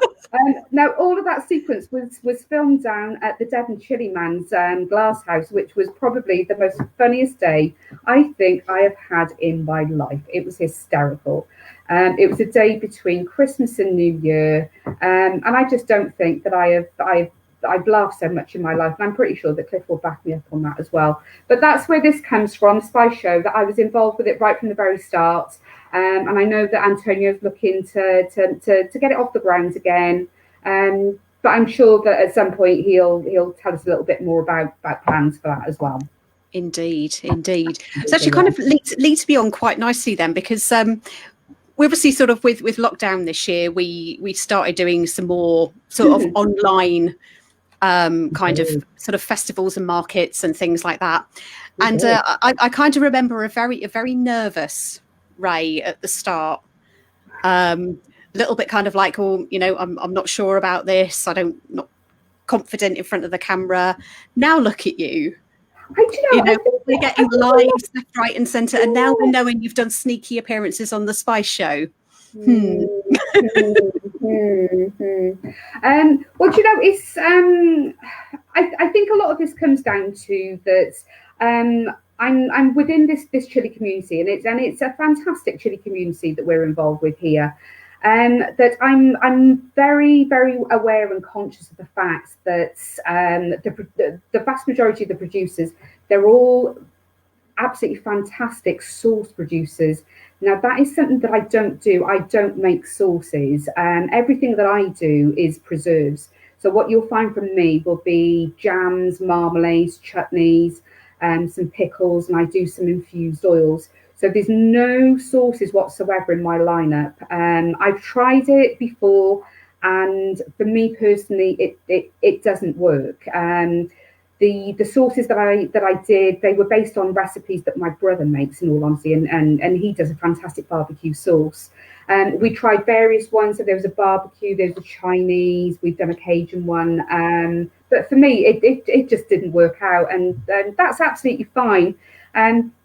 Now, all of that sequence was filmed down at the Devon Chili Man's glass house, which was probably the most funniest day I think I have had in my life. It was hysterical. It was a day between Christmas and New Year, and I just don't think that I've laughed so much in my life, and I'm pretty sure that Cliff will back me up on that as well. But that's where this comes from, Spice Show, that I was involved with it right from the very start, and I know that Antonio's looking to get it off the ground again. But I'm sure that at some point he'll tell us a little bit more about plans for that as well. Indeed. So actually kind of leads me on quite nicely then, because we obviously sort of with lockdown this year, we started doing some more sort of online kind of sort of festivals and markets and things like that. And I kind of remember a very nervous Ray at the start. little bit kind of like, oh, you know, I'm not sure about this. Not confident in front of the camera. Now look at you. We're getting lives left, right, and centre, and now we're knowing you've done sneaky appearances on the Spice Show. Well, it's I think a lot of this comes down to that. I'm within this chili community, and it's a fantastic chili community that we're involved with here. That I'm very, very aware and conscious of the fact that the vast majority of the producers, they're all absolutely fantastic sauce producers. Now, that is something that I don't do. I don't make sauces. Everything that I do is preserves. So what you'll find from me will be jams, marmalades, chutneys, some pickles, and I do some infused oils. So there's no sauces whatsoever in my lineup. I've tried it before, and for me personally, it doesn't work. The sauces that I did, they were based on recipes that my brother makes, in all honesty, and he does a fantastic barbecue sauce. We tried various ones. So there was a barbecue, there's a Chinese, we've done a Cajun one. But for me, it just didn't work out, and that's absolutely fine.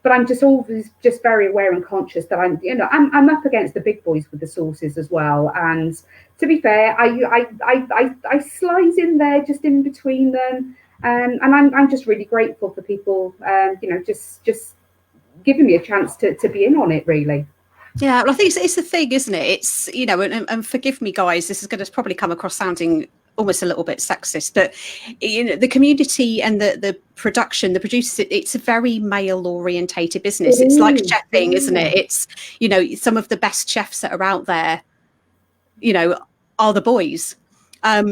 But I'm just always just very aware and conscious that I'm up against the big boys with the sauces as well. And to be fair, I slide in there just in between them. And I'm just really grateful for people, just giving me a chance to be in on it, really. Yeah, well, I think it's the thing, isn't it? It's, and forgive me, guys, this is going to probably come across sounding almost a little bit sexist, but the community and the production, the producers, it's a very male orientated business. It's like chefing, isn't it? It's, some of the best chefs that are out there, are the boys. So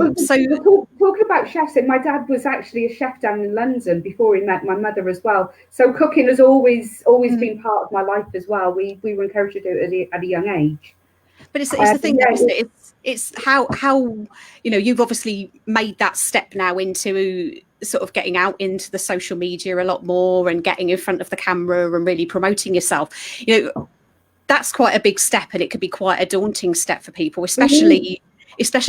talking about chefs, and my dad was actually a chef down in London before he met my mother as well. So cooking has always been part of my life as well. We were encouraged to do it at a young age. But it's the thing, though, isn't it? It's how you've obviously made that step now into sort of getting out into the social media a lot more and getting in front of the camera and really promoting yourself. That's quite a big step, and it could be quite a daunting step for people, especially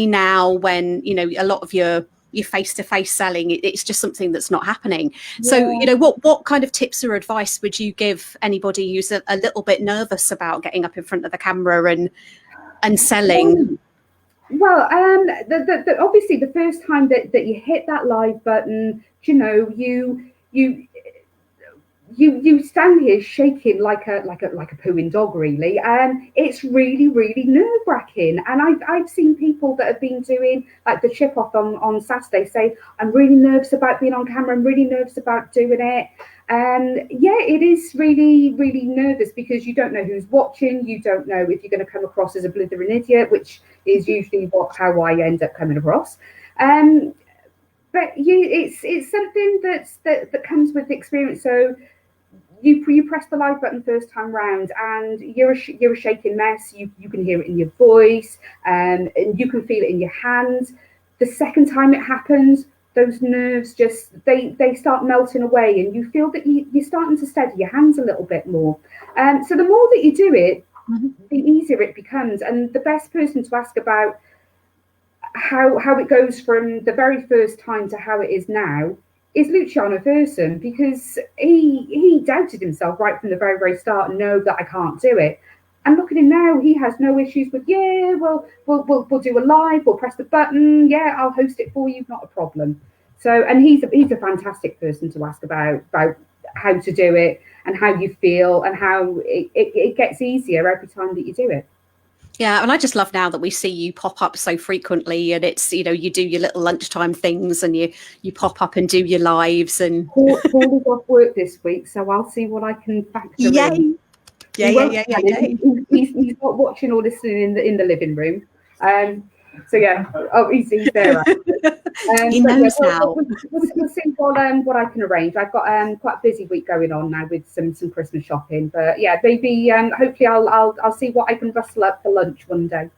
now when a lot of your face-to-face selling, it's just something that's not happening. So what kind of tips or advice would you give anybody who's a little bit nervous about getting up in front of the camera and selling? Well, obviously the first time that you hit that live button, you stand here shaking like a pooing dog, really, and it's really, really nerve-wracking. And I've seen people that have been doing like the chip off on Saturday say, I'm really nervous about being on camera, I'm really nervous about doing it. It is really, really nervous because you don't know who's watching, you don't know if you're going to come across as a blithering idiot, which is usually how I end up coming across. But it's something that comes with experience. So you press the live button first time round, and you're a shaking mess. You can hear it in your voice, and you can feel it in your hands. The second time it happens, those nerves just they start melting away, and you feel that you're starting to steady your hands a little bit more. So the more that you do it, the easier it becomes. And the best person to ask about how it goes from the very first time to how it is now is Luciano Ferson, because he doubted himself right from the very, very start, and know that I can't do it. And look at him now, he has no issues with, we'll do a live, we'll press the button, I'll host it for you, not a problem. So, and he's a fantastic person to ask about how to do it and how you feel and how it gets easier every time that you do it. Yeah, and I just love now that we see you pop up so frequently, and it's, you do your little lunchtime things and you pop up and do your lives. And Paul is off work this week, so I'll see what I can factor in. Yeah. He's not watching or listening in the living room. He's there. He knows now. We'll see what I can arrange. I've got quite a busy week going on now with some Christmas shopping, but maybe hopefully I'll see what I can rustle up for lunch one day.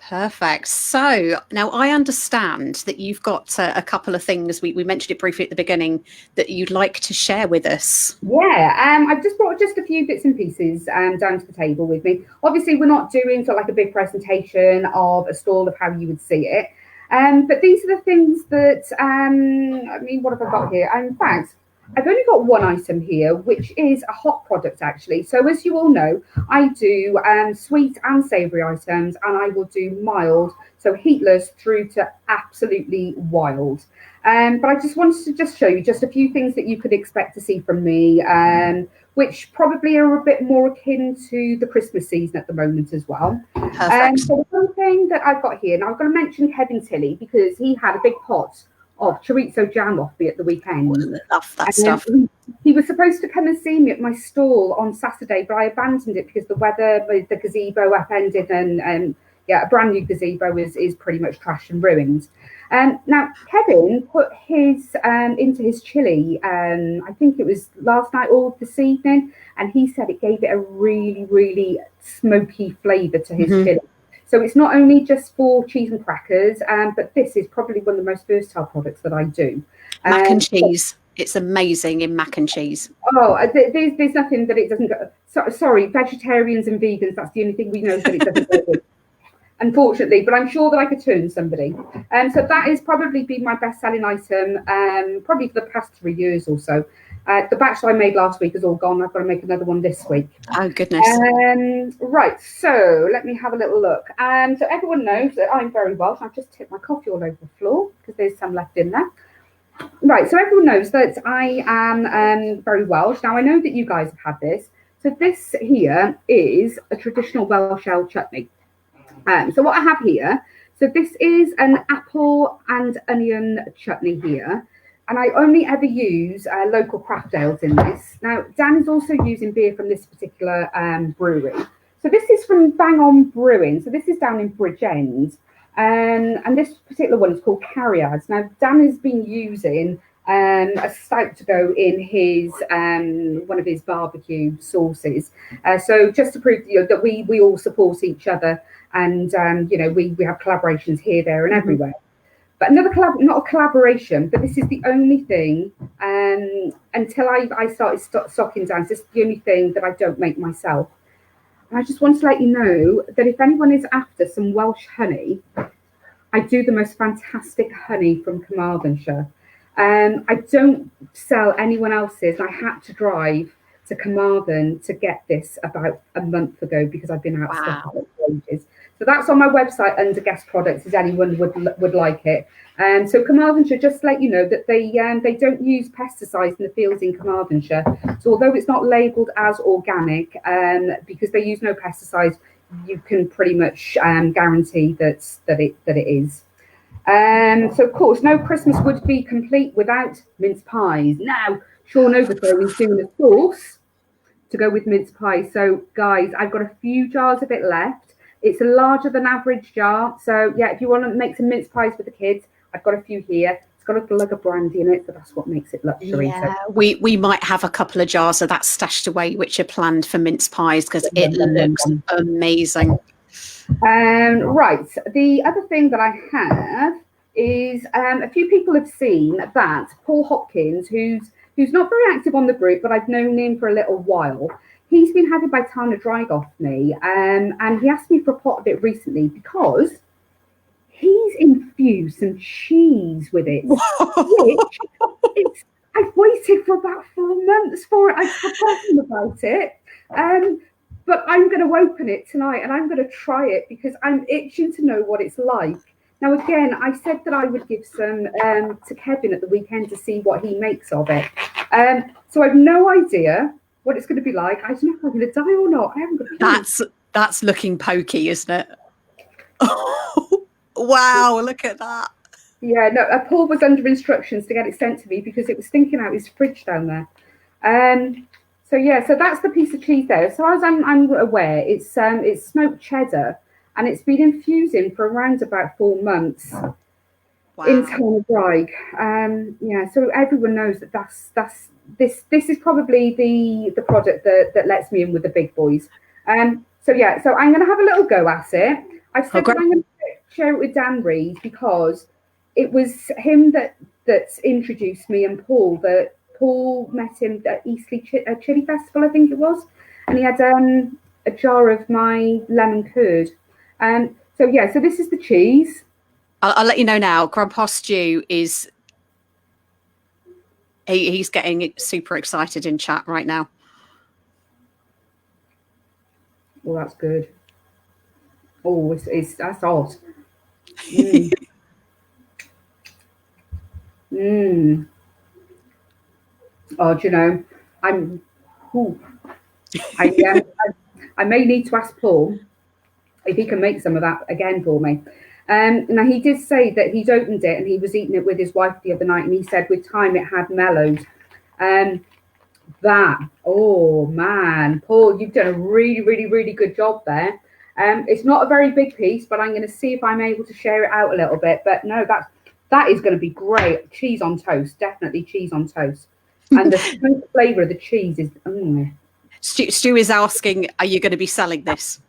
Perfect. So now I understand that you've got a couple of things, we mentioned it briefly at the beginning, that you'd like to share with us. Yeah, I've just brought just a few bits and pieces down to the table with me. Obviously, we're not doing sort of like a big presentation of a stall of how you would see it. But these are the things that, I mean, what have I got here? In fact, I've only got one item here, which is a hot product, actually. So as you all know, I do sweet and savoury items, and I will do mild, so heatless through to absolutely wild. But I just wanted to just show you just a few things that you could expect to see from me, which probably are a bit more akin to the Christmas season at the moment as well. Perfect. So the one thing that I've got here, now I'm going to mention Kevin Tilley because he had a big pot of chorizo jam off me at the weekend. Love that stuff. He was supposed to come and see me at my stall on Saturday, but I abandoned it because the weather, the gazebo upended, and yeah, a brand new gazebo is pretty much trashed and ruined. Now Kevin put his into his chili. I think it was last night or this evening, and he said it gave it a really, really smoky flavour to his chili. So it's not only just for cheese and crackers, but this is probably one of the most versatile products that I do. Mac and cheese. It's amazing in mac and cheese. Oh, there's nothing that it doesn't go. Sorry, vegetarians and vegans, that's the only thing we know that it doesn't go with. Unfortunately, but I'm sure that I could turn somebody. So that has probably been my best-selling item, probably for the past 3 years or so. The batch that I made last week is all gone. I've got to make another one this week. Oh, goodness. Right, so let me have a little look. So everyone knows that I'm very Welsh. I've just tipped my coffee all over the floor because there's some left in there. Right, so everyone knows that I am very Welsh. Now, I know that you guys have had this. So this here is a traditional Welsh ale chutney. So what I have here, so this is an apple and onion chutney here. And I only ever use local craft ales in this. Now, Dan is also using beer from this particular brewery. So this is from Bang On Brewing. So this is down in Bridgend. And this particular one is called Carriers. Now, Dan has been using a stout to go in his one of his barbecue sauces. So just to prove that we all support each other, and we have collaborations here, there, and everywhere. But another not a collaboration, but this is the only thing until I started stocking down. This is the only thing that I don't make myself. And I just want to let you know that if anyone is after some Welsh honey, I do the most fantastic honey from Carmarthenshire. I don't sell anyone else's. I had to drive to Carmarthen to get this about a month ago because I've been out of stock for ages. So that's on my website under guest products, if anyone would like it. So Carmarthenshire, just to let you know that they don't use pesticides in the fields in Carmarthenshire. So although it's not labelled as organic, because they use no pesticides, you can pretty much guarantee that it is. So of course, no Christmas would be complete without mince pies. Now, Sean Overthrow is doing a sauce to go with mince pies. So guys, I've got a few jars of it left. It's a larger than average jar. So yeah, if you want to make some mince pies with the kids, I've got a few here. It's got a glug of brandy in it, so that's what makes it luxury. Yeah, so we might have a couple of jars of that stashed away, which are planned for mince pies because it looks amazing. Right. The other thing that I have is a few people have seen that Paul Hopkins, who's not very active on the group, but I've known him for a little while. He's been having by Tana Dryg off me, and he asked me for a pot of it recently because he's infused some cheese with it. Which I've waited for about 4 months for it. I've forgotten about it. But I'm going to open it tonight and I'm going to try it because I'm itching to know what it's like. Now, again, I said that I would give some to Kevin at the weekend to see what he makes of it. So I've no idea what it's going to be like. I don't know if I'm going to die or not. I haven't got a clue. That's looking pokey, isn't it? Wow, look at that. Yeah, no, Paul was under instructions to get it sent to me because it was stinking out his fridge down there. So yeah, so that's the piece of cheese there. As far as I'm aware, it's smoked cheddar, and it's been infusing for around about 4 months. Wow. In Tana Dryg. Yeah, so everyone knows that this is probably the product that lets me in with the big boys. So yeah, so I'm going to have a little go at it. I've said that I'm going to share it with Dan Reed because it was him that's introduced me and Paul. That Paul met him at Eastleigh Chili Festival, I think it was, and he had a jar of my lemon curd. So this is the cheese. I'll let you know now. Grandpa Stu is he's getting super excited in chat right now. Well, that's good. Oh, that's hot. Oh, do you know, I may need to ask Paul if he can make some of that again for me. Now, he did say that he'd opened it and he was eating it with his wife the other night, and he said with time it had mellowed. Oh man, Paul, you've done a really, really, really good job there. It's not a very big piece, but I'm going to see if I'm able to share it out a little bit. But no, that is going to be great. Cheese on toast, definitely cheese on toast. And the flavour of the cheese is. Stu is asking, "Are you going to be selling this?"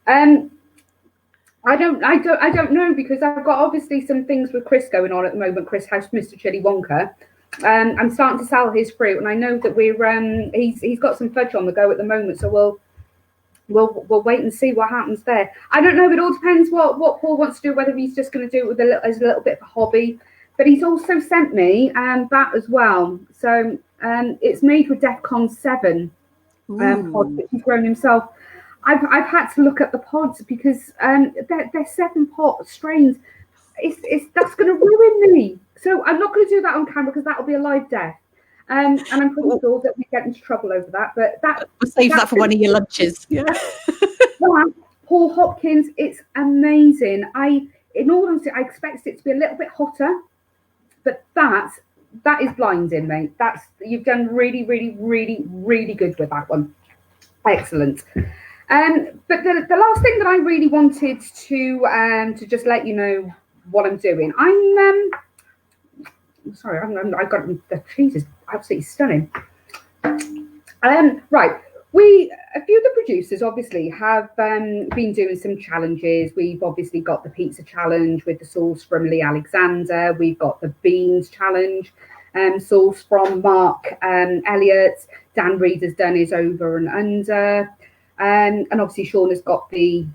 I don't know, because I've got obviously some things with Chris going on at the moment. Chris House, Mr. Chili Wonka. I'm starting to sell his fruit, and I know that we're he's got some fudge on the go at the moment, so we'll wait and see what happens there. I don't know. It all depends what Paul wants to do. Whether he's just going to do it with as a little bit of a hobby, but he's also sent me that as well. So it's made with DEFCON 7 pods that he's grown himself. I've had to look at the pods because they're 7-pot strains. That's going to ruin me. So I'm not going to do that on camera because that'll be a live death. And I'm pretty sure that we get into trouble over that. But we'll save that for one of your lunches. Yeah. Paul Hopkins, it's amazing. In all honesty, I expect it to be a little bit hotter, but that is blinding, mate. You've done really, really, really, really good with that one. Excellent. But the last thing that I really wanted to just let you know what I'm doing. I'm sorry, I got the cheese is absolutely stunning. Right, a few of the producers obviously have been doing some challenges. We've obviously got the pizza challenge with the sauce from Lee Alexander. We've got the beans challenge, sauce from Mark Elliott. Dan Reed has done his over and under. And obviously Sean has got the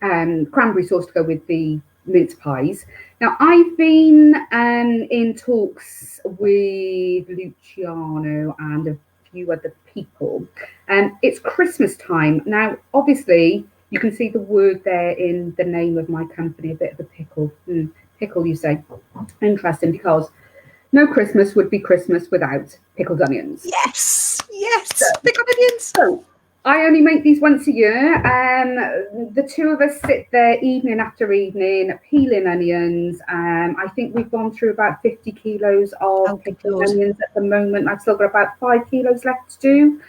cranberry sauce to go with the mince pies. Now, I've been in talks with Luciano and a few other people. It's Christmas time. Now, obviously, you can see the word there in the name of my company, a bit of a pickle. Pickle, you say. Interesting, because no Christmas would be Christmas without pickled onions. Yes, pickled onions. So, I only make these once a year. The two of us sit there evening after evening, peeling onions. I think we've gone through about 50 kilos of pickled onions at the moment. I've still got about 5 kilos left to do.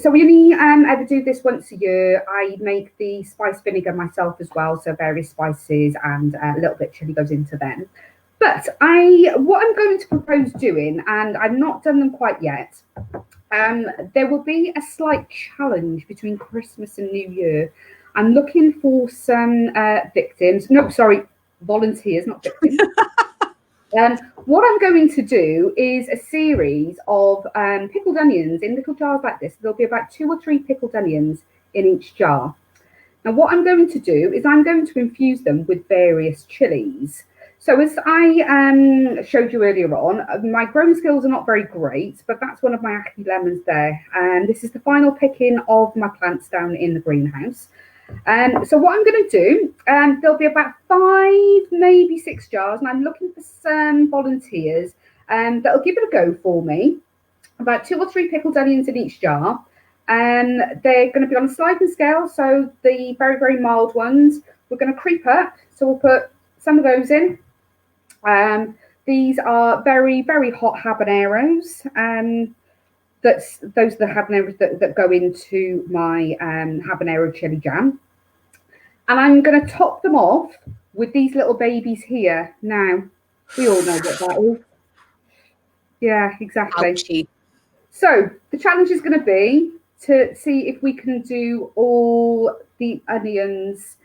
So we only ever do this once a year. I make the spice vinegar myself as well, so various spices and a little bit of chili goes into them. But what I'm going to propose doing, and I've not done them quite yet, there will be a slight challenge between Christmas and New Year. I'm looking for some volunteers, not victims. What I'm going to do is a series of pickled onions in little jars like this. There'll be about 2 or 3 pickled onions in each jar. Now, what I'm going to do is I'm going to infuse them with various chilies. So as I showed you earlier on, my growing skills are not very great, but that's one of my acne lemons there. And this is the final picking of my plants down in the greenhouse. So what I'm going to do, there'll be about 5, maybe 6 jars, and I'm looking for some volunteers that'll give it a go for me. About 2 or 3 pickled onions in each jar. They're going to be on a sliding scale, so the very, very mild ones, we're going to creep up. So we'll put some of those in. These are very, very hot habaneros. Those are the habaneros that go into my habanero chili jam. And I'm going to top them off with these little babies here. Now, we all know what that is. Yeah, exactly. Ouchie. So the challenge is going to be to see if we can do all the onions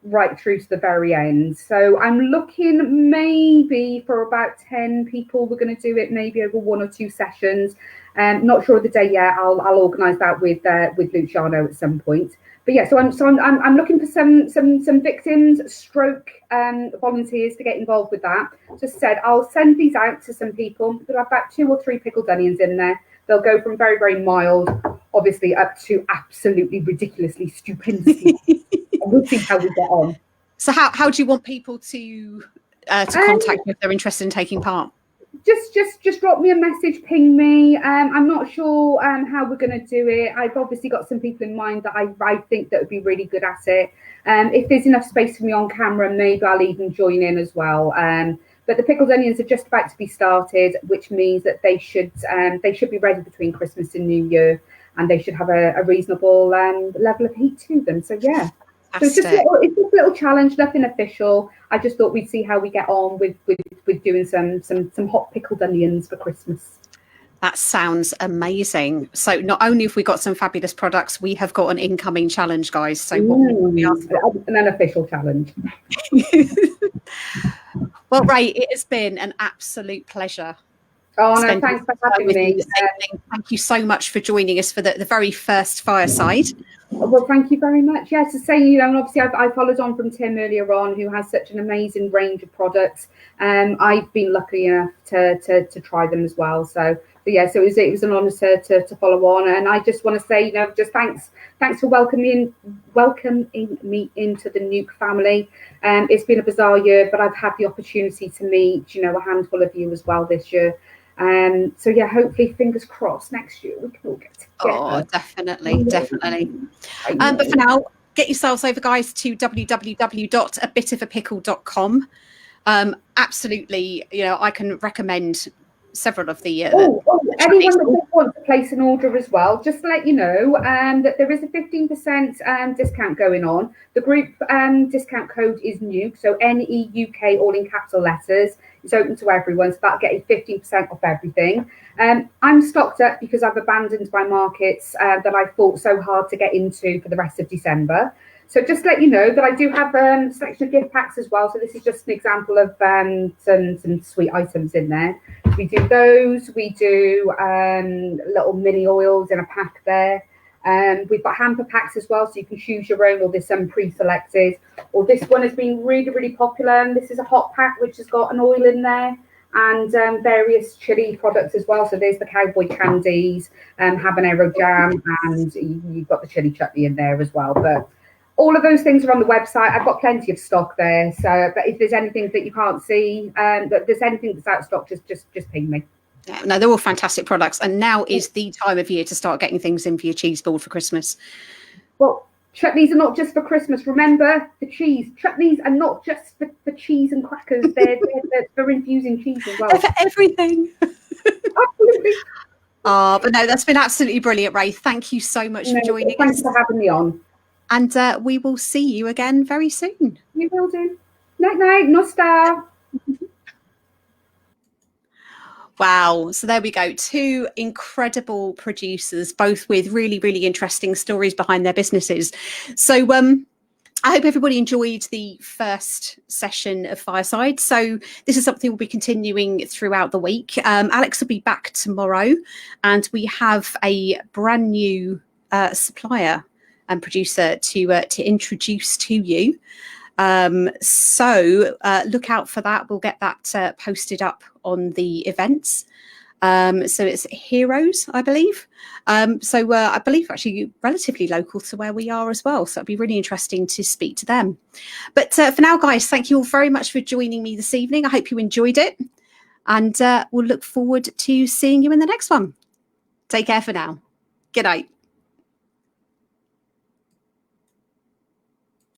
right through to the very end. So I'm looking maybe for about 10 people. We're going to do it maybe over 1 or 2 sessions. Not sure of the day yet. I'll organise that with Luciano at some point. But yeah, so I'm looking for some victims, stroke volunteers to get involved with that. Just said I'll send these out to some people. There'll have about 2 or 3 pickled onions in there. They'll go from very, very mild, obviously, up to absolutely ridiculously stupendous. We'll see how we get on. So how do you want people to contact you if they're interested in taking part? Just drop me a message, ping me. I'm not sure how we're going to do it. I've obviously got some people in mind that I think that would be really good at it. If there's enough space for me on camera, maybe I'll even join in as well. But the pickled onions are just about to be started, which means that they should be ready between Christmas and New Year, and they should have a reasonable level of heat to them. So yeah. So it's just a little challenge, nothing official. I just thought we'd see how we get on with doing some hot pickled onions for Christmas. That sounds amazing. So not only have we got some fabulous products, we have got an incoming challenge, guys. So what we ask for? An unofficial challenge. Well, Ray, it has been an absolute pleasure. Oh no, thanks for having me. Thank you so much for joining us for the very first Fireside. Well, thank you very much. Yeah, to say, you know, and obviously I followed on from Tim earlier on, who has such an amazing range of products. I've been lucky enough to try them as well. So yeah, so it was an honour to follow on, and I just want to say, you know, just thanks for welcoming me into the Nuke family. It's been a bizarre year, but I've had the opportunity to meet, you know, a handful of you as well this year. So yeah, hopefully, fingers crossed, next year we can all get together. Oh, definitely. But for now, get yourselves over, guys, to www.abitofapickle.com. Absolutely, you know, I can recommend several of the anyone that wants to place an order as well, just to let you know that there is a 15% discount going on. The group discount code is NUKE, so NEUK, all in capital letters. It's open to everyone, so that'll get you 15% off everything. I'm stocked up because I've abandoned my markets that I fought so hard to get into for the rest of December. So just to let you know that I do have a selection of gift packs as well. So this is just an example of some sweet items in there. We do those. We do little mini oils in a pack there. We've got hamper packs as well, so you can choose your own, or there's some pre-selected. Or this one has been really, really popular. And this is a hot pack which has got an oil in there and various chili products as well. So there's the cowboy candies, habanero jam, and you've got the chili chutney in there as well. But all of those things are on the website. I've got plenty of stock there. So, but if there's anything that you can't see, that there's anything that's out of stock, just ping me. Yeah, no, they're all fantastic products. And now is the time of year to start getting things in for your cheese board for Christmas. Well, chutneys are not just for Christmas. Remember, the cheese. Chutneys are not just for cheese and crackers. They're for infusing cheese as well. They're for everything. Absolutely. But no, that's been absolutely brilliant, Ray. Thank you so much for joining us. Thanks for having me on. And we will see you again very soon. You will do. Night, no star. Wow. So there we go. 2 incredible producers, both with really, really interesting stories behind their businesses. So I hope everybody enjoyed the first session of Fireside. So this is something we'll be continuing throughout the week. Alex will be back tomorrow, and we have a brand new supplier and producer to introduce to you. So look out for that. We'll get that posted up on the events. So it's Heroes, I believe. So I believe actually relatively local to where we are as well. So it'd be really interesting to speak to them. But for now, guys, thank you all very much for joining me this evening. I hope you enjoyed it. And we'll look forward to seeing you in the next one. Take care for now. Good night.